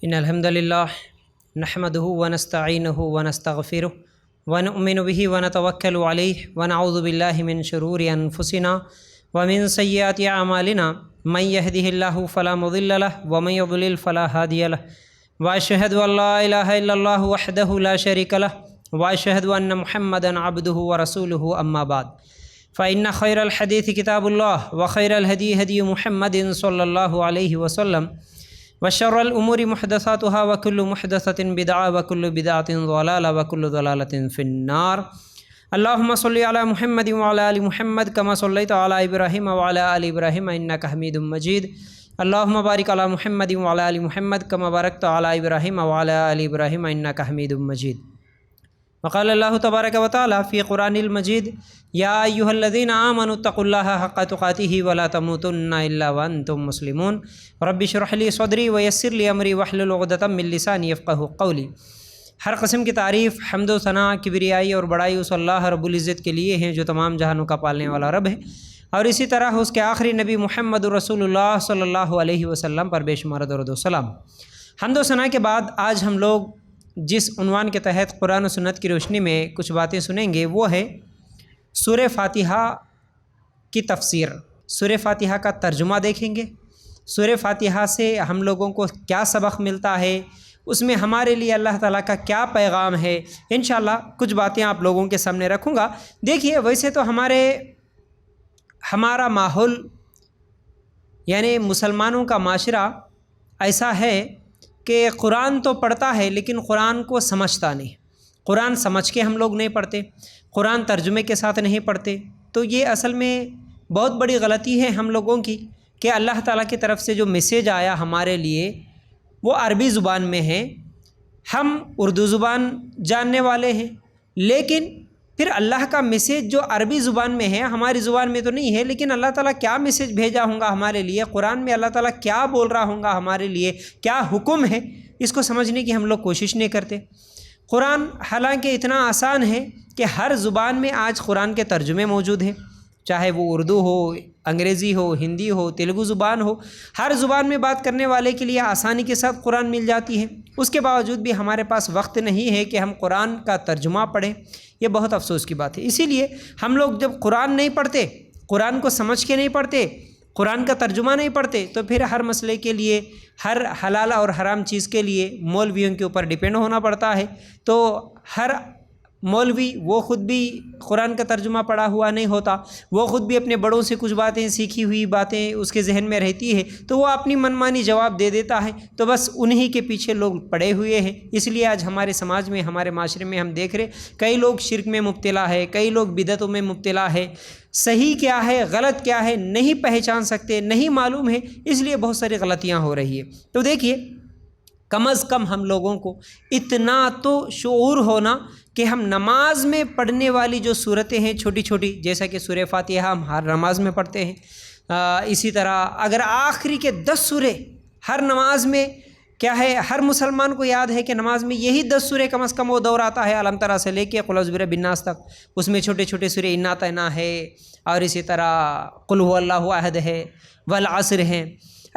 إن الحمد لله نحمده ونستعينه ونستغفره ونؤمن به ونتوكل عليه ونعوذ بالله من شرور أنفسنا ومن سيئات أعمالنا من يهده الله فلا مضل له ومن يضلل فلا هادي له وأشهد أن لا إله إلا الله وحده لا شريك له وأشهد أن محمدا عبده ورسوله أما بعد فإن خير الحديث كتاب الله وخير الهدي هدي محمد صلى الله عليه وسلم وشر الأمور محدثاتها وكل محدثة بدعة وكل بدعة ضلالة وكل ضلالة في النار. اللهم صل على محمد وعلى آل محمد كما صليت على إبراهيم وعلى آل إبراهيم إنك حميد مجيد. اللهم بارك على محمد وعلى آل محمد كما باركت على إبراهيم وعلى آل إبراهيم إنك حميد مجيد. وقال الله تبارك وتعالى في قرآن المجيد: يا أيها الذين آمنوا اتقوا الله حق تقاته ولا تموتن إلا وأنتم مسلمون. رب اشرح لي صدري ويسر لي أمري واحلل عقدة من لساني يفقهوا قولي. ہر قسم کی تعریف، حمد و ثنا، کبریائی اور بڑائی اس اللہ رب العزت کے لیے ہیں جو تمام جہانوں کا پالنے والا رب ہے، اور اسی طرح اس کے آخری نبی محمد رسول اللہ صلی اللہ علیہ وسلم پر بے شمار درود و سلام. حمد و ثنا کے بعد آج ہم لوگ جس عنوان کے تحت قرآن و سنت کی روشنی میں کچھ باتیں سنیں گے وہ ہے سورہ فاتحہ کی تفسیر. سورہ فاتحہ کا ترجمہ دیکھیں گے. سورہ فاتحہ سے ہم لوگوں کو کیا سبق ملتا ہے، اس میں ہمارے لیے اللہ تعالیٰ کا کیا پیغام ہے. انشاءاللہ کچھ باتیں آپ لوگوں کے سامنے رکھوں گا. دیکھیے، ویسے تو ہمارا ماحول یعنی مسلمانوں کا معاشرہ ایسا ہے کہ قرآن تو پڑھتا ہے لیکن قرآن کو سمجھتا نہیں. قرآن سمجھ کے ہم لوگ نہیں پڑھتے، قرآن ترجمے کے ساتھ نہیں پڑھتے. تو یہ اصل میں بہت بڑی غلطی ہے ہم لوگوں کی کہ اللہ تعالیٰ کی طرف سے جو میسیج آیا ہمارے لیے وہ عربی زبان میں ہے. ہم اردو زبان جاننے والے ہیں، لیکن پھر اللہ کا میسیج جو عربی زبان میں ہے ہماری زبان میں تو نہیں ہے. لیکن اللہ تعالیٰ کیا میسیج بھیجا ہوں گا ہمارے لیے، قرآن میں اللہ تعالیٰ کیا بول رہا ہوں گا ہمارے لیے، کیا حکم ہے، اس کو سمجھنے کی ہم لوگ کوشش نہیں کرتے. قرآن حالانکہ اتنا آسان ہے کہ ہر زبان میں آج قرآن کے ترجمے موجود ہیں، چاہے وہ اردو ہو، انگریزی ہو، ہندی ہو، تیلگو زبان ہو. ہر زبان میں بات کرنے والے کے لیے آسانی کے ساتھ قرآن مل جاتی ہے. اس کے باوجود بھی ہمارے پاس وقت نہیں ہے کہ ہم قرآن کا ترجمہ پڑھیں. یہ بہت افسوس کی بات ہے. اسی لیے ہم لوگ جب قرآن نہیں پڑھتے، قرآن کو سمجھ کے نہیں پڑھتے، قرآن کا ترجمہ نہیں پڑھتے، تو پھر ہر مسئلے کے لیے، ہر حلال اور حرام چیز کے لیے مولویوں کے اوپر ڈیپینڈ ہونا پڑتا ہے. تو ہر مولوی وہ خود بھی قرآن کا ترجمہ پڑھا ہوا نہیں ہوتا، وہ خود بھی اپنے بڑوں سے کچھ باتیں، سیکھی ہوئی باتیں اس کے ذہن میں رہتی ہے، تو وہ اپنی منمانی جواب دے دیتا ہے. تو بس انہی کے پیچھے لوگ پڑے ہوئے ہیں. اس لیے آج ہمارے سماج میں، ہمارے معاشرے میں ہم دیکھ رہے کئی لوگ شرک میں مبتلا ہے، کئی لوگ بدعتوں میں مبتلا ہے. صحیح کیا ہے، غلط کیا ہے نہیں پہچان سکتے، نہیں معلوم ہے، اس لیے بہت ساری غلطیاں ہو رہی ہے. تو دیکھیے، کم از کم ہم لوگوں کو اتنا تو شعور ہونا کہ ہم نماز میں پڑھنے والی جو صورتیں ہیں چھوٹی چھوٹی، جیسا کہ سورہ فاتحہ ہم ہر نماز میں پڑھتے ہیں، اسی طرح اگر آخری کے 10 سورے ہر نماز میں کیا ہے، ہر مسلمان کو یاد ہے کہ نماز میں یہی 10 سورے کم از کم وہ دور آتا ہے، علم ترا سے لے کے قل اعوذ برب الناس تک. اس میں چھوٹے چھوٹے سورے انا اعطیناہ ہے، اور اسی طرح قل هو اللہ احد ہے، والعصر ہیں.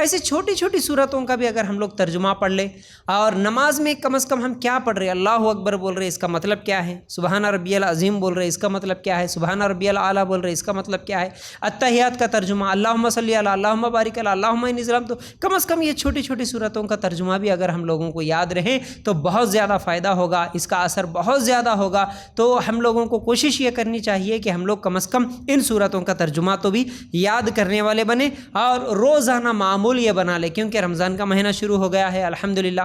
ایسے چھوٹی چھوٹی صورتوں کا بھی اگر ہم لوگ ترجمہ پڑھ لیں، اور نماز میں کم از کم ہم کیا پڑھ رہے ہیں، اللہ اکبر بول رہے اس کا مطلب کیا ہے، سبحان ربی العظیم بول رہے اس کا مطلب کیا ہے، سبحان ربی الاعلیٰ بول رہے اس کا مطلب کیا ہے، التحیات کا ترجمہ اللہم صلی علی اللہم بارک علی اللہم انی ظلمت. تو کم از کم یہ چھوٹی چھوٹی صورتوں کا ترجمہ بھی اگر ہم لوگوں کو یاد رہے تو بہت زیادہ فائدہ ہوگا، اس کا اثر بہت زیادہ ہوگا. تو ہم لوگوں کو کوشش یہ کرنی چاہیے کہ ہم لوگ کم از کم ان صورتوں کا ترجمہ تو بھی یاد کرنے والے بنیں، اور روزانہ معمول یہ بنا لیں. کیونکہ رمضان کا مہینہ شروع ہو گیا ہے الحمدللہ.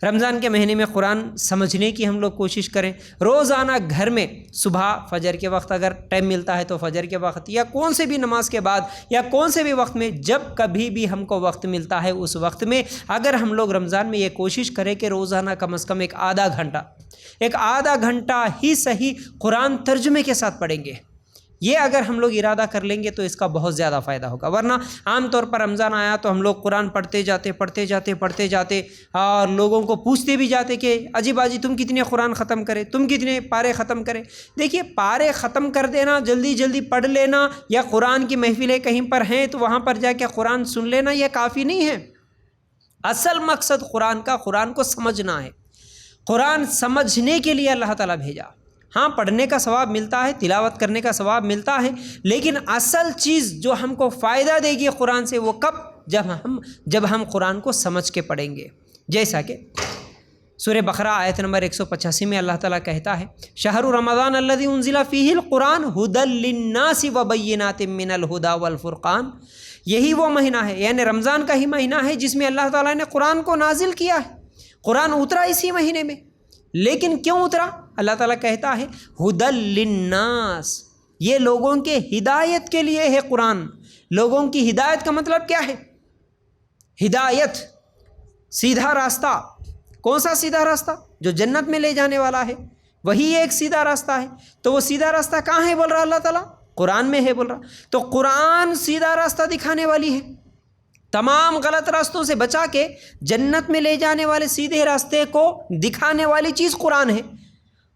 رمضان کے مہینے میں قرآن سمجھنے کی ہم لوگ کوشش کریں. روزانہ گھر میں صبح فجر کے وقت اگر ٹائم ملتا ہے تو فجر کے وقت، یا کون سے بھی نماز کے بعد، یا کون سے بھی وقت میں، جب کبھی بھی ہم کو وقت ملتا ہے اس وقت میں اگر ہم لوگ رمضان میں یہ کوشش کریں کہ روزانہ کم از کم ایک آدھا گھنٹہ ہی صحیح قرآن ترجمے کے ساتھ پڑھیں گے. یہ اگر ہم لوگ ارادہ کر لیں گے تو اس کا بہت زیادہ فائدہ ہوگا. ورنہ عام طور پر رمضان آیا تو ہم لوگ قرآن پڑھتے جاتے اور لوگوں کو پوچھتے بھی جاتے کہ اجی باجی تم کتنے قرآن ختم کرے، تم کتنے پارے ختم کرے. دیکھیے، پارے ختم کر دینا، جلدی جلدی پڑھ لینا، یا قرآن کی محفلیں کہیں پر ہیں تو وہاں پر جا کے قرآن سن لینا، یہ کافی نہیں ہے. اصل مقصد قرآن کا قرآن کو سمجھنا ہے، قرآن سمجھنے کے لیے اللہ تعالیٰ بھیجا۔ ہاں پڑھنے کا ثواب ملتا ہے، تلاوت کرنے کا ثواب ملتا ہے، لیکن اصل چیز جو ہم کو فائدہ دے گی قرآن سے وہ کب؟ جب ہم قرآن کو سمجھ کے پڑھیں گے۔ جیسا کہ سورہ بقرہ آیت نمبر 185 میں اللہ تعالیٰ کہتا ہے شہر رمضان الذی انزل فیہ القرآن ھدی للناس وبینات من الھدی والفرقان، یہی وہ مہینہ ہے، یعنی رمضان کا ہی مہینہ ہے جس میں اللہ تعالیٰ نے قرآن کو نازل کیا ہے۔ قرآن اترا اسی مہینے میں، لیکن کیوں اترا؟ اللہ تعالیٰ کہتا ہے ھدی للناس، یہ لوگوں کے ہدایت کے لیے ہے قرآن۔ لوگوں کی ہدایت کا مطلب کیا ہے؟ ہدایت، سیدھا راستہ۔ کون سا سیدھا راستہ؟ جو جنت میں لے جانے والا ہے، وہی ایک سیدھا راستہ ہے۔ تو وہ سیدھا راستہ کہاں ہے بول رہا اللہ تعالیٰ؟ قرآن میں ہے بول رہا۔ تو قرآن سیدھا راستہ دکھانے والی ہے، تمام غلط راستوں سے بچا کے جنت میں لے جانے والے سیدھے راستے کو دکھانے والی چیز قرآن ہے۔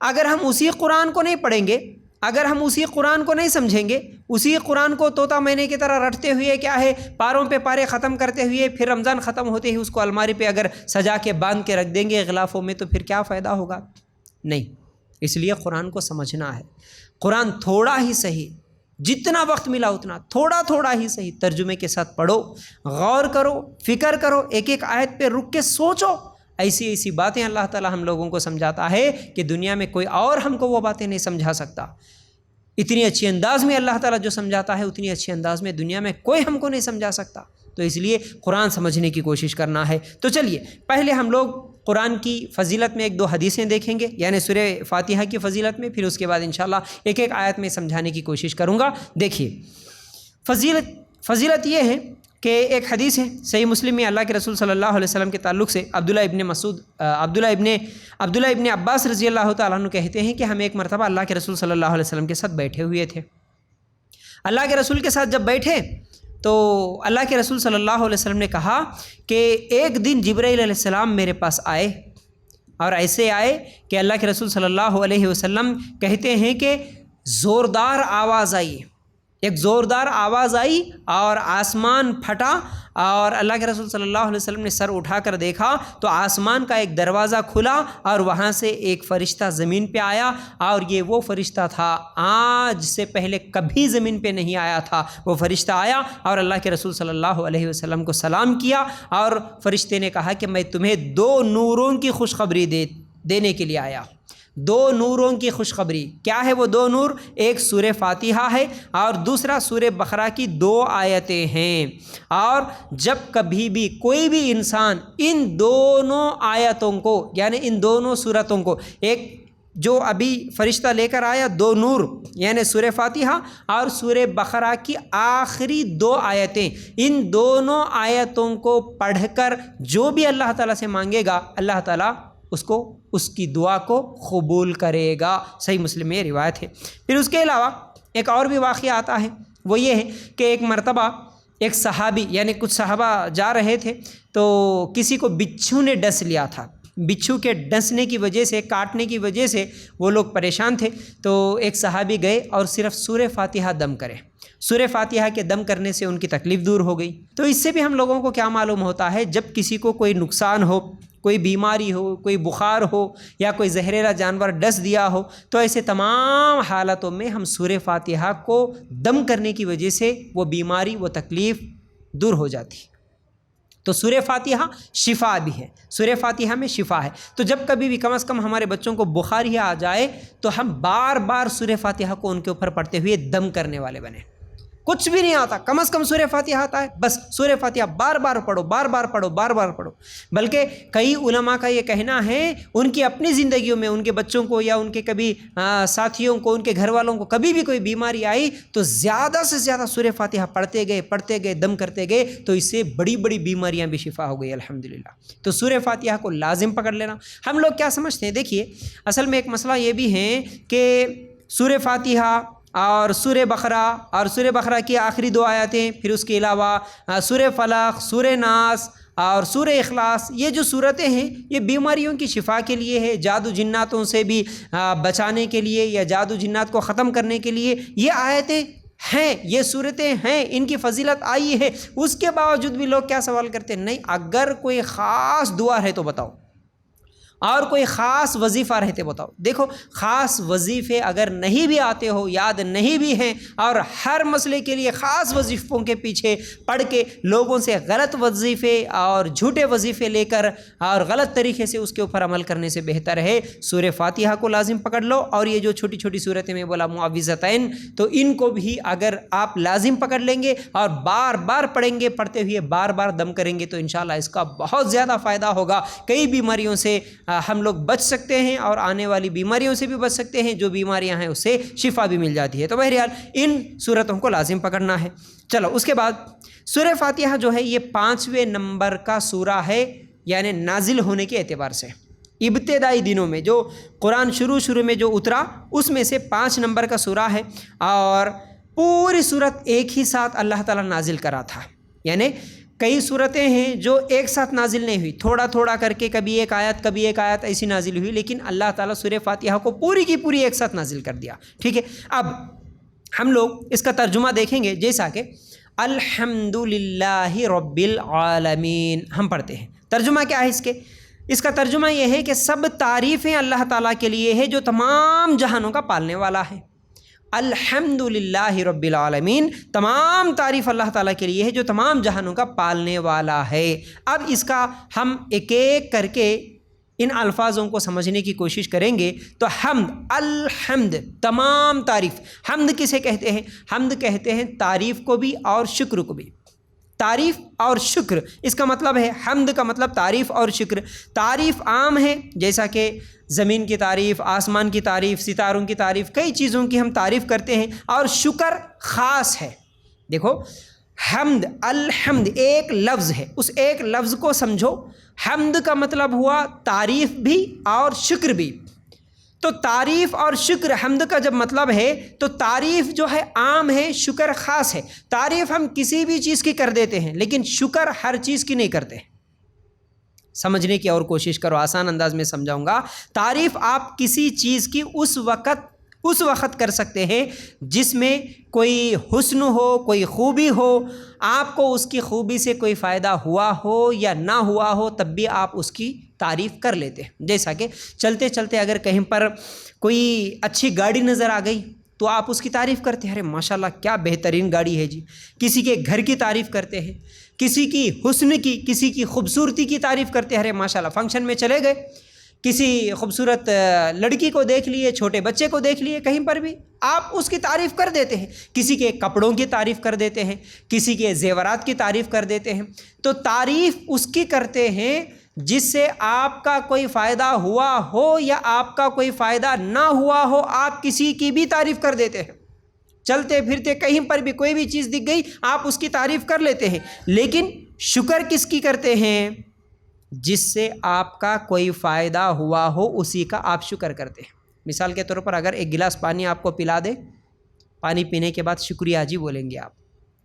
اگر ہم اسی قرآن کو نہیں پڑھیں گے، اگر ہم اسی قرآن کو نہیں سمجھیں گے، اسی قرآن کو طوطا مینے کی طرح رٹتے ہوئے کیا ہے پاروں پہ پارے ختم کرتے ہوئے پھر رمضان ختم ہوتے ہی اس کو الماری پہ اگر سجا کے باندھ کے رکھ دیں گے غلافوں میں، تو پھر کیا فائدہ ہوگا؟ نہیں۔ اس لیے قرآن کو سمجھنا ہے۔ قرآن تھوڑا ہی صحیح، جتنا وقت ملا اتنا تھوڑا تھوڑا ہی صحیح ترجمے کے ساتھ پڑھو، غور کرو، فکر کرو، ایک ایک آیت پہ رک کے سوچو۔ ایسی ایسی باتیں اللہ تعالیٰ ہم لوگوں کو سمجھاتا ہے کہ دنیا میں کوئی اور ہم کو وہ باتیں نہیں سمجھا سکتا۔ اتنی اچھی انداز میں اللہ تعالیٰ جو سمجھاتا ہے اتنی اچھی انداز میں دنیا میں کوئی ہم کو نہیں سمجھا سکتا۔ تو اس لیے قرآن سمجھنے کی کوشش کرنا ہے۔ تو چلیے پہلے ہم لوگ قرآن کی فضیلت میں ایک دو حدیثیں دیکھیں گے، یعنی سورہ فاتحہ کی فضیلت میں، پھر اس کے بعد انشاءاللہ ایک ایک آیت میں سمجھانے کی کوشش کروں گا۔ دیکھیے فضیلت یہ ہے کہ ایک حدیث ہے صحیح مسلم میں، اللہ کے رسول صلی اللہ علیہ وسلم کے تعلق سے عبداللہ ابن عباس رضی اللہ تعالیٰ عنہ کہتے ہیں کہ ہم ایک مرتبہ اللہ کے رسول صلی اللہ علیہ وسلم کے ساتھ بیٹھے ہوئے تھے۔ اللہ کے رسول کے ساتھ جب بیٹھے تو اللہ کے رسول صلی اللہ علیہ وسلم نے کہا کہ ایک دن جبرائیل علیہ السلام میرے پاس آئے، اور ایسے آئے کہ اللہ کے رسول صلی اللہ علیہ وسلم کہتے ہیں کہ زوردار آواز آئی، ایک زوردار آواز آئی اور آسمان پھٹا، اور اللہ کے رسول صلی اللہ علیہ وسلم نے سر اٹھا کر دیکھا تو آسمان کا ایک دروازہ کھلا اور وہاں سے ایک فرشتہ زمین پہ آیا، اور یہ وہ فرشتہ تھا آج سے پہلے کبھی زمین پہ نہیں آیا تھا۔ وہ فرشتہ آیا اور اللہ کے رسول صلی اللہ علیہ وسلم کو سلام کیا، اور فرشتے نے کہا کہ میں تمہیں دو نوروں کی خوشخبری دینے کے لیے آیا ہوں۔ دو نوروں کی خوشخبری کیا ہے؟ وہ دو نور، ایک سورہ فاتحہ ہے اور دوسرا سورہ بقرہ کی 2 آیتیں ہیں۔ اور جب کبھی بھی کوئی بھی انسان ان دونوں آیتوں کو، یعنی ان دونوں سورتوں کو، ایک جو ابھی فرشتہ لے کر آیا 2 نور یعنی سورہ فاتحہ اور سورہ بقرہ کی آخری 2 آیتیں، ان دونوں آیتوں کو پڑھ کر جو بھی اللہ تعالیٰ سے مانگے گا اللہ تعالیٰ اس کی دعا کو قبول کرے گا۔ صحیح مسلم میں یہ روایت ہے۔ پھر اس کے علاوہ ایک اور بھی واقعہ آتا ہے، وہ یہ ہے کہ ایک مرتبہ ایک صحابی یعنی کچھ صحابہ جا رہے تھے تو کسی کو بچھو نے ڈس لیا تھا۔ بچھو کے ڈسنے کی وجہ سے، کاٹنے کی وجہ سے وہ لوگ پریشان تھے، تو ایک صحابی گئے اور صرف سورہ فاتحہ دم کرے۔ سورہ فاتحہ کے دم کرنے سے ان کی تکلیف دور ہو گئی۔ تو اس سے بھی ہم لوگوں کو کیا معلوم ہوتا ہے، جب کسی کو کوئی نقصان ہو، کوئی بیماری ہو، کوئی بخار ہو یا کوئی زہریلا جانور ڈس دیا ہو، تو ایسے تمام حالتوں میں ہم سورہ فاتحہ کو دم کرنے کی وجہ سے وہ بیماری، وہ تکلیف دور ہو جاتی۔ تو سورہ فاتحہ شفا بھی ہے، سورہ فاتحہ میں شفا ہے۔ تو جب کبھی بھی کم از کم ہمارے بچوں کو بخار ہی آ جائے تو ہم بار بار سورہ فاتحہ کو ان کے اوپر پڑھتے ہوئے دم کرنے والے بنیں۔ کچھ بھی نہیں آتا، کم از کم سورہ فاتحہ آتا ہے، بس سورہ فاتحہ بار بار پڑھو، بار بار پڑھو، بار بار پڑھو۔ بلکہ کئی علماء کا یہ کہنا ہے ان کی اپنی زندگیوں میں ان کے بچوں کو یا ان کے کبھی ساتھیوں کو، ان کے گھر والوں کو کبھی بھی کوئی بیماری آئی تو زیادہ سے زیادہ سورہ فاتحہ پڑھتے گئے، دم کرتے گئے، تو اس سے بڑی بڑی بیماریاں بھی شفا ہو گئی الحمدللہ۔ تو سورہ فاتحہ کو لازم پکڑ لینا۔ ہم لوگ کیا سمجھتے ہیں، دیکھیے اصل میں ایک مسئلہ یہ بھی ہے کہ سورہ فاتحہ اور سورہ بقرہ اور سورہ بقرہ کی آخری 2 آیتیں، پھر اس کے علاوہ سورہ فلق، سورہ ناس اور سورہ اخلاص، یہ جو صورتیں ہیں یہ بیماریوں کی شفا کے لیے ہے، جادو جناتوں سے بھی بچانے کے لیے یا جادو جنات کو ختم کرنے کے لیے یہ آیتیں ہیں، یہ صورتیں ہیں، ان کی فضیلت آئی ہے، اس کے باوجود بھی لوگ کیا سوال کرتے ہیں؟ نہیں، اگر کوئی خاص دعا ہے تو بتاؤ، اور کوئی خاص وظیفہ رہتے بتاؤ۔ دیکھو، خاص وظیفے اگر نہیں بھی آتے ہو، یاد نہیں بھی ہیں، اور ہر مسئلے کے لیے خاص وظیفوں کے پیچھے پڑھ کے لوگوں سے غلط وظیفے اور جھوٹے وظیفے لے کر اور غلط طریقے سے اس کے اوپر عمل کرنے سے بہتر ہے سورہ فاتحہ کو لازم پکڑ لو، اور یہ جو چھوٹی چھوٹی صورتیں میں بولا معوذتین، تو ان کو بھی اگر آپ لازم پکڑ لیں گے اور بار بار پڑھیں گے، پڑھتے ہوئے بار بار دم کریں گے، تو انشاءاللہ اس کا بہت زیادہ فائدہ ہوگا۔ کئی بیماریوں سے ہم لوگ بچ سکتے ہیں، اور آنے والی بیماریوں سے بھی بچ سکتے ہیں، جو بیماریاں ہیں اس سے شفا بھی مل جاتی ہے۔ تو بہرحال ان صورتوں کو لازم پکڑنا ہے۔ چلو، اس کے بعد سورہ فاتحہ جو ہے یہ 5ویں نمبر کا سورہ ہے، یعنی نازل ہونے کے اعتبار سے ابتدائی دنوں میں جو قرآن شروع میں جو اترا اس میں سے 5 نمبر کا سورہ ہے، اور پوری صورت ایک ہی ساتھ اللہ تعالیٰ نازل کرا تھا۔ یعنی کئی صورتیں ہیں جو ایک ساتھ نازل نہیں ہوئی، تھوڑا تھوڑا کر کے کبھی ایک آیت ایسی نازل ہوئی، لیکن اللہ تعالیٰ سورہ فاتحہ کو پوری کی پوری ایک ساتھ نازل کر دیا۔ ٹھیک ہے، اب ہم لوگ اس کا ترجمہ دیکھیں گے، جیسا کہ الحمدللہ رب العالمین ہم پڑھتے ہیں۔ ترجمہ کیا ہے اس کا ترجمہ یہ ہے کہ سب تعریفیں اللہ تعالیٰ کے لیے ہے جو تمام جہانوں کا پالنے والا ہے۔ الحمدللہ رب العالمین، تمام تعریف اللہ تعالیٰ کے لیے ہے جو تمام جہانوں کا پالنے والا ہے۔ اب اس کا ہم ایک ایک کر کے ان الفاظوں کو سمجھنے کی کوشش کریں گے۔ تو حمد، الحمد، تمام تعریف۔ حمد کسے کہتے ہیں؟ حمد کہتے ہیں تعریف کو بھی اور شکر کو بھی۔ تعریف اور شکر، اس کا مطلب ہے حمد کا مطلب تعریف اور شکر۔ تعریف عام ہے، جیسا کہ زمین کی تعریف، آسمان کی تعریف، ستاروں کی تعریف، کئی چیزوں کی ہم تعریف کرتے ہیں، اور شکر خاص ہے۔ دیکھو، حمد، الحمد ایک لفظ ہے، اس ایک لفظ کو سمجھو۔ حمد کا مطلب ہوا تعریف بھی اور شکر بھی۔ تو تعریف اور شکر، حمد کا جب مطلب ہے تو تعریف جو ہے عام ہے، شکر خاص ہے۔ تعریف ہم کسی بھی چیز کی کر دیتے ہیں، لیکن شکر ہر چیز کی نہیں کرتے۔ سمجھنے کی اور کوشش کرو، آسان انداز میں سمجھاؤں گا۔ تعریف آپ کسی چیز کی اس وقت کر سکتے ہیں جس میں کوئی حسن ہو، کوئی خوبی ہو، آپ کو اس کی خوبی سے کوئی فائدہ ہوا ہو یا نہ ہوا ہو، تب بھی آپ اس کی تعریف کر لیتے ہیں۔ جیسا کہ چلتے چلتے اگر کہیں پر کوئی اچھی گاڑی نظر آ گئی تو آپ اس کی تعریف کرتے ہیں، ارے ماشاءاللہ کیا بہترین گاڑی ہے جی۔ کسی کے گھر کی تعریف کرتے ہیں، کسی کی حسن کی، کسی کی خوبصورتی کی تعریف کرتے ہیں، ارے ماشاءاللہ۔ فنکشن میں چلے گئے، کسی خوبصورت لڑکی کو دیکھ لیے، چھوٹے بچے کو دیکھ لیے، کہیں پر بھی آپ اس کی تعریف کر دیتے ہیں۔ کسی کے کپڑوں کی تعریف کر دیتے ہیں، کسی کے زیورات کی تعریف کر دیتے ہیں۔ تو تعریف اس کی کرتے ہیں جس سے آپ کا کوئی فائدہ ہوا ہو یا آپ کا کوئی فائدہ نہ ہوا ہو، آپ کسی کی بھی تعریف کر دیتے ہیں۔ چلتے پھرتے کہیں پر بھی کوئی بھی چیز دکھ گئی، آپ اس کی تعریف کر لیتے ہیں۔ لیکن شکر کس کی کرتے ہیں؟ جس سے آپ کا کوئی فائدہ ہوا ہو، اسی کا آپ شکر کرتے ہیں۔ مثال کے طور پر اگر ایک گلاس پانی آپ کو پلا دے، پانی پینے کے بعد شکریہ جی بولیں گے آپ،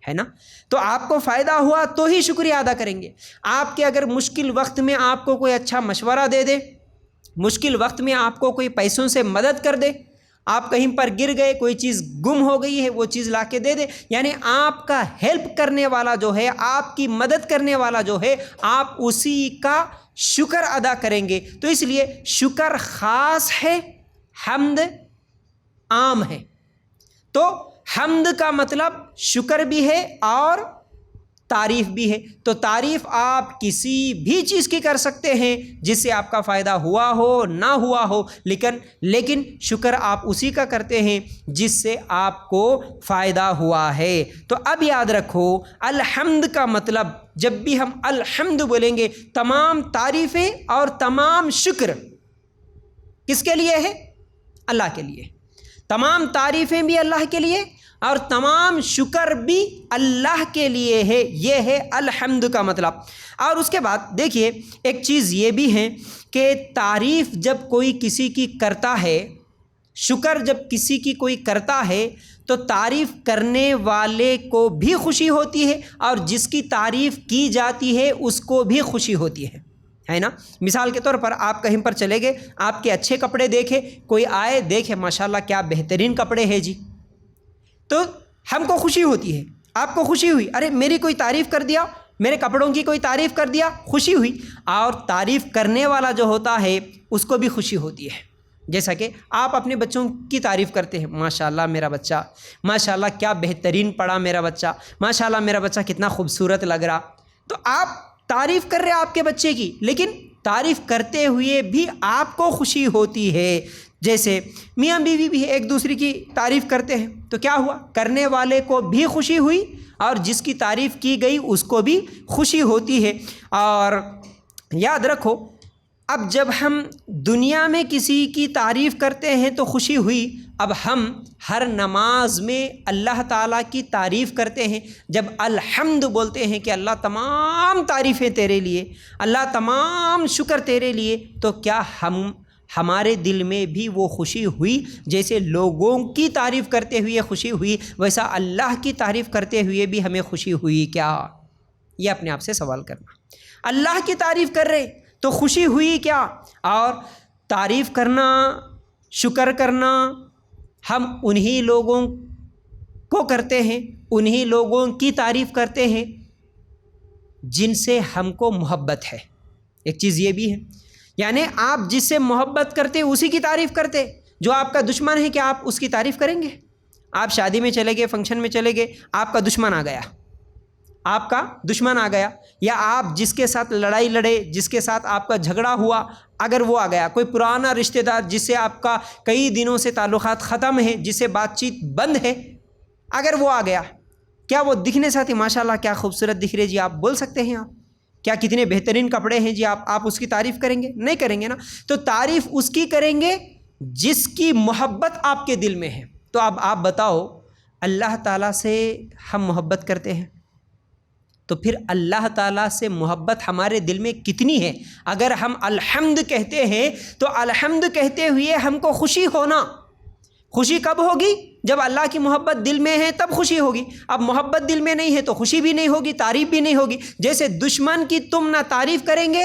ہے نا؟ تو آپ کو فائدہ ہوا تو ہی شکریہ ادا کریں گے۔ آپ کے اگر مشکل وقت میں آپ کو کوئی اچھا مشورہ دے دے، مشکل وقت میں آپ کو کوئی پیسوں سے مدد کر دے، آپ کہیں پر گر گئے، کوئی چیز گم ہو گئی ہے، وہ چیز لا کے دے دے، یعنی آپ کا ہیلپ کرنے والا جو ہے، آپ کی مدد کرنے والا جو ہے، آپ اسی کا شکر ادا کریں گے۔ تو اس لیے شکر خاص ہے، حمد عام ہے۔ تو حمد کا مطلب شکر بھی ہے اور تعریف بھی ہے۔ تو تعریف آپ کسی بھی چیز کی کر سکتے ہیں جس سے آپ کا فائدہ ہوا ہو نہ ہوا ہو، لیکن شکر آپ اسی کا کرتے ہیں جس سے آپ کو فائدہ ہوا ہے۔ تو اب یاد رکھو، الحمد کا مطلب جب بھی ہم الحمد بولیں گے، تمام تعریفیں اور تمام شکر کس کے لیے ہے؟ اللہ کے لیے۔ تمام تعریفیں بھی اللہ کے لیے اور تمام شکر بھی اللہ کے لیے ہے۔ یہ ہے الحمد کا مطلب۔ اور اس کے بعد دیکھیے ایک چیز یہ بھی ہے کہ تعریف جب کوئی کسی کی کرتا ہے، شکر جب کسی کی کوئی کرتا ہے، تو تعریف کرنے والے کو بھی خوشی ہوتی ہے اور جس کی تعریف کی جاتی ہے اس کو بھی خوشی ہوتی ہے نا؟ مثال کے طور پر آپ کہیں پر چلے گئے، آپ کے اچھے کپڑے دیکھے، کوئی آئے دیکھے ماشاءاللہ کیا بہترین کپڑے ہیں جی، تو ہم کو خوشی ہوتی ہے، آپ کو خوشی ہوئی، ارے میری کوئی تعریف کر دیا، میرے کپڑوں کی کوئی تعریف کر دیا، خوشی ہوئی، اور تعریف کرنے والا جو ہوتا ہے اس کو بھی خوشی ہوتی ہے۔ جیسا کہ آپ اپنے بچوں کی تعریف کرتے ہیں، ماشاءاللہ میرا بچہ، ماشاءاللہ کیا بہترین پڑھا میرا بچہ، ماشاءاللہ میرا بچہ کتنا خوبصورت لگ رہا، تو آپ تعریف کر رہے ہیں آپ کے بچے کی، لیکن تعریف کرتے ہوئے بھی آپ کو خوشی ہوتی ہے۔ جیسے میاں بیوی بھی ایک دوسرے کی تعریف کرتے ہیں تو کیا ہوا، کرنے والے کو بھی خوشی ہوئی اور جس کی تعریف کی گئی اس کو بھی خوشی ہوتی ہے۔ اور یاد رکھو، اب جب ہم دنیا میں کسی کی تعریف کرتے ہیں تو خوشی ہوئی، اب ہم ہر نماز میں اللہ تعالیٰ کی تعریف کرتے ہیں، جب الحمد بولتے ہیں کہ اللہ تمام تعریفیں تیرے لیے، اللہ تمام شکر تیرے لیے، تو کیا ہمارے دل میں بھی وہ خوشی ہوئی؟ جیسے لوگوں کی تعریف کرتے ہوئے خوشی ہوئی، ویسا اللہ کی تعریف کرتے ہوئے بھی ہمیں خوشی ہوئی کیا؟ یہ اپنے آپ سے سوال کرنا۔ اللہ کی تعریف کر رہے تو خوشی ہوئی کیا؟ اور تعریف کرنا، شکر کرنا ہم انہی لوگوں کو کرتے ہیں، انہی لوگوں کی تعریف کرتے ہیں جن سے ہم کو محبت ہے۔ ایک چیز یہ بھی ہے، یعنی آپ جس سے محبت کرتے اسی کی تعریف کرتے، جو آپ کا دشمن ہے کیا آپ اس کی تعریف کریں گے؟ آپ شادی میں چلے گئے، فنکشن میں چلے گئے، آپ کا دشمن آ گیا، آپ کا دشمن آ گیا، یا آپ جس کے ساتھ لڑائی لڑے، جس کے ساتھ آپ کا جھگڑا ہوا، اگر وہ آ گیا، کوئی پرانا رشتہ دار جس سے آپ کا کئی دنوں سے تعلقات ختم ہے، جس سے بات چیت بند ہے، اگر وہ آ گیا، کیا وہ دکھنے ساتھ ہی ماشاءاللہ کیا خوبصورت دکھ رہے جی آپ بول سکتے ہیں؟ آپ کیا کتنے بہترین کپڑے ہیں جی آپ اس کی تعریف کریں گے؟ نہیں کریں گے نا۔ تو تعریف اس کی کریں گے جس کی محبت آپ کے دل میں ہے۔ تو اب آپ بتاؤ، اللہ تعالیٰ سے ہم محبت کرتے ہیں تو پھر اللہ تعالیٰ سے محبت ہمارے دل میں کتنی ہے؟ اگر ہم الحمد کہتے ہیں تو الحمد کہتے ہوئے ہم کو خوشی ہونا، خوشی کب ہوگی؟ جب اللہ کی محبت دل میں ہے تب خوشی ہوگی۔ اب محبت دل میں نہیں ہے تو خوشی بھی نہیں ہوگی، تعریف بھی نہیں ہوگی۔ جیسے دشمن کی تم نہ تعریف کریں گے،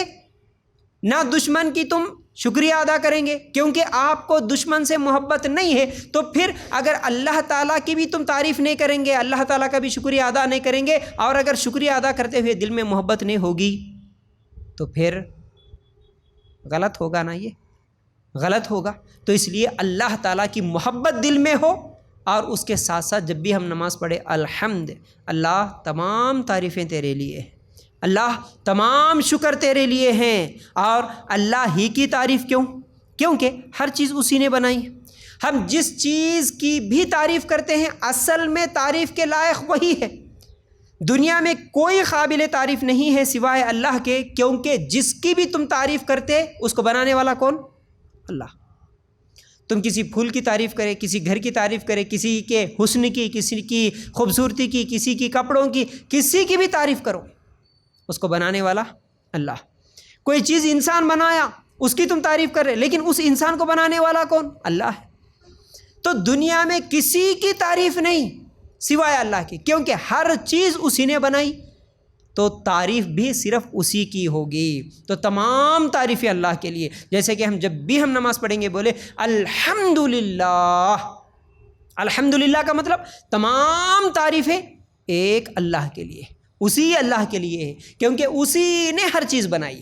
نہ دشمن کی تم شکریہ ادا کریں گے، کیونکہ آپ کو دشمن سے محبت نہیں ہے، تو پھر اگر اللہ تعالیٰ کی بھی تم تعریف نہیں کریں گے، اللہ تعالیٰ کا بھی شکریہ ادا نہیں کریں گے، اور اگر شکریہ ادا کرتے ہوئے دل میں محبت نہیں ہوگی تو پھر غلط ہوگا نا، یہ غلط ہوگا۔ تو اس لیے اللہ تعالیٰ کی محبت دل میں ہو، اور اس کے ساتھ ساتھ جب بھی ہم نماز پڑھے الحمد، اللہ تمام تعریفیں تیرے لیے ہیں، اللہ تمام شکر تیرے لیے ہیں، اور اللہ ہی کی تعریف کیوں؟ کیونکہ ہر چیز اسی نے بنائی ہے۔ ہم جس چیز کی بھی تعریف کرتے ہیں اصل میں تعریف کے لائق وہی ہے، دنیا میں کوئی قابل تعریف نہیں ہے سوائے اللہ کے، کیونکہ جس کی بھی تم تعریف کرتے اس کو بنانے والا کون؟ اللہ۔ تم کسی پھول کی تعریف کرے، کسی گھر کی تعریف کرے، کسی کے حسن کی، کسی کی خوبصورتی کی، کسی کی کپڑوں کی، کسی کی بھی تعریف کرو، اس کو بنانے والا اللہ۔ کوئی چیز انسان بنایا اس کی تم تعریف کر رہے، لیکن اس انسان کو بنانے والا کون؟ اللہ ہے۔ تو دنیا میں کسی کی تعریف نہیں سوائے اللہ کی، کیونکہ ہر چیز اسی نے بنائی، تو تعریف بھی صرف اسی کی ہوگی۔ تو تمام تعریفیں اللہ کے لیے، جیسے کہ ہم جب بھی ہم نماز پڑھیں گے بولے الحمدللہ۔ الحمدللہ کا مطلب تمام تعریفیں ایک اللہ کے لیے، اسی اللہ کے لیے ہے، کیونکہ اسی نے ہر چیز بنائی۔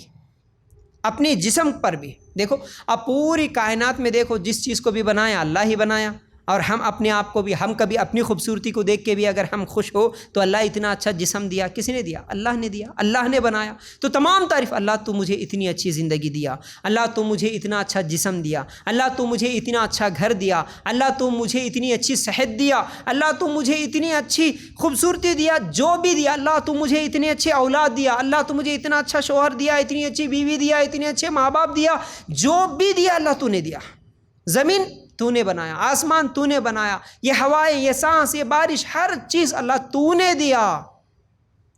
اپنے جسم پر بھی دیکھو، اب پوری کائنات میں دیکھو، جس چیز کو بھی بنایا اللہ ہی بنایا، اور ہم اپنے آپ کو بھی، ہم کبھی اپنی خوبصورتی کو دیکھ کے بھی اگر ہم خوش ہو تو اللہ اتنا اچھا جسم دیا، کس نے دیا؟ اللہ نے دیا، اللہ نے بنایا۔ تو تمام تعریف، اللہ تو مجھے اتنی اچھی زندگی دیا، اللہ تو مجھے اتنا اچھا جسم دیا، اللہ تو مجھے اتنا اچھا گھر دیا، اللہ تو مجھے اتنی اچھی صحت دیا، اللہ تو مجھے اتنی اچھی خوبصورتی دیا، جو بھی دیا، اللہ تو مجھے اتنے اچھے اولاد دیا، اللہ تو مجھے اتنا اچھا شوہر دیا، اتنی اچھی بیوی دیا، اتنے اچھے ماں باپ دیا، جو بھی دیا اللہ تو نے دیا۔ زمین تو نے بنایا، آسمان تو نے بنایا، یہ ہوائیں، یہ سانس، یہ بارش، ہر چیز اللہ تو نے دیا۔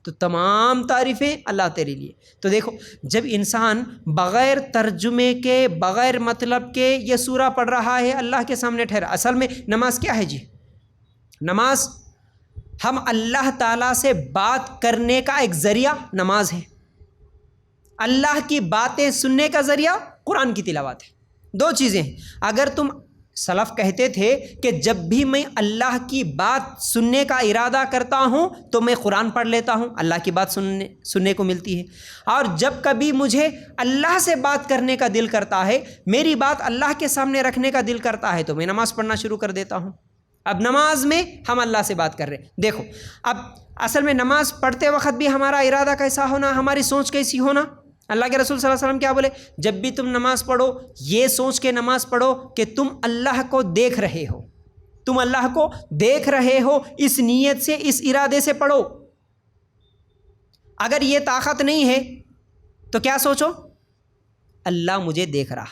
تو تمام تعریفیں اللہ تیرے لیے۔ تو دیکھو، جب انسان بغیر ترجمے کے، بغیر مطلب کے یہ سورہ پڑھ رہا ہے، اللہ کے سامنے ٹھہرا۔ اصل میں نماز کیا ہے جی؟ نماز ہم اللہ تعالیٰ سے بات کرنے کا ایک ذریعہ نماز ہے، اللہ کی باتیں سننے کا ذریعہ قرآن کی تلاوت ہے۔ دو چیزیں ہیں۔ اگر تم سلف کہتے تھے کہ جب بھی میں اللہ کی بات سننے کا ارادہ کرتا ہوں تو میں قرآن پڑھ لیتا ہوں، اللہ کی بات سننے کو ملتی ہے، اور جب کبھی مجھے اللہ سے بات کرنے کا دل کرتا ہے، میری بات اللہ کے سامنے رکھنے کا دل کرتا ہے، تو میں نماز پڑھنا شروع کر دیتا ہوں۔ اب نماز میں ہم اللہ سے بات کر رہے ہیں۔ دیکھو اب اصل میں نماز پڑھتے وقت بھی ہمارا ارادہ کیسا ہونا، ہماری سوچ کیسی ہونا۔ اللہ کے رسول صلی اللہ علیہ وسلم کیا بولے؟ جب بھی تم نماز پڑھو یہ سوچ کے نماز پڑھو کہ تم اللہ کو دیکھ رہے ہو، تم اللہ کو دیکھ رہے ہو، اس نیت سے، اس ارادے سے پڑھو۔ اگر یہ طاقت نہیں ہے تو کیا سوچو؟ اللہ مجھے دیکھ رہا،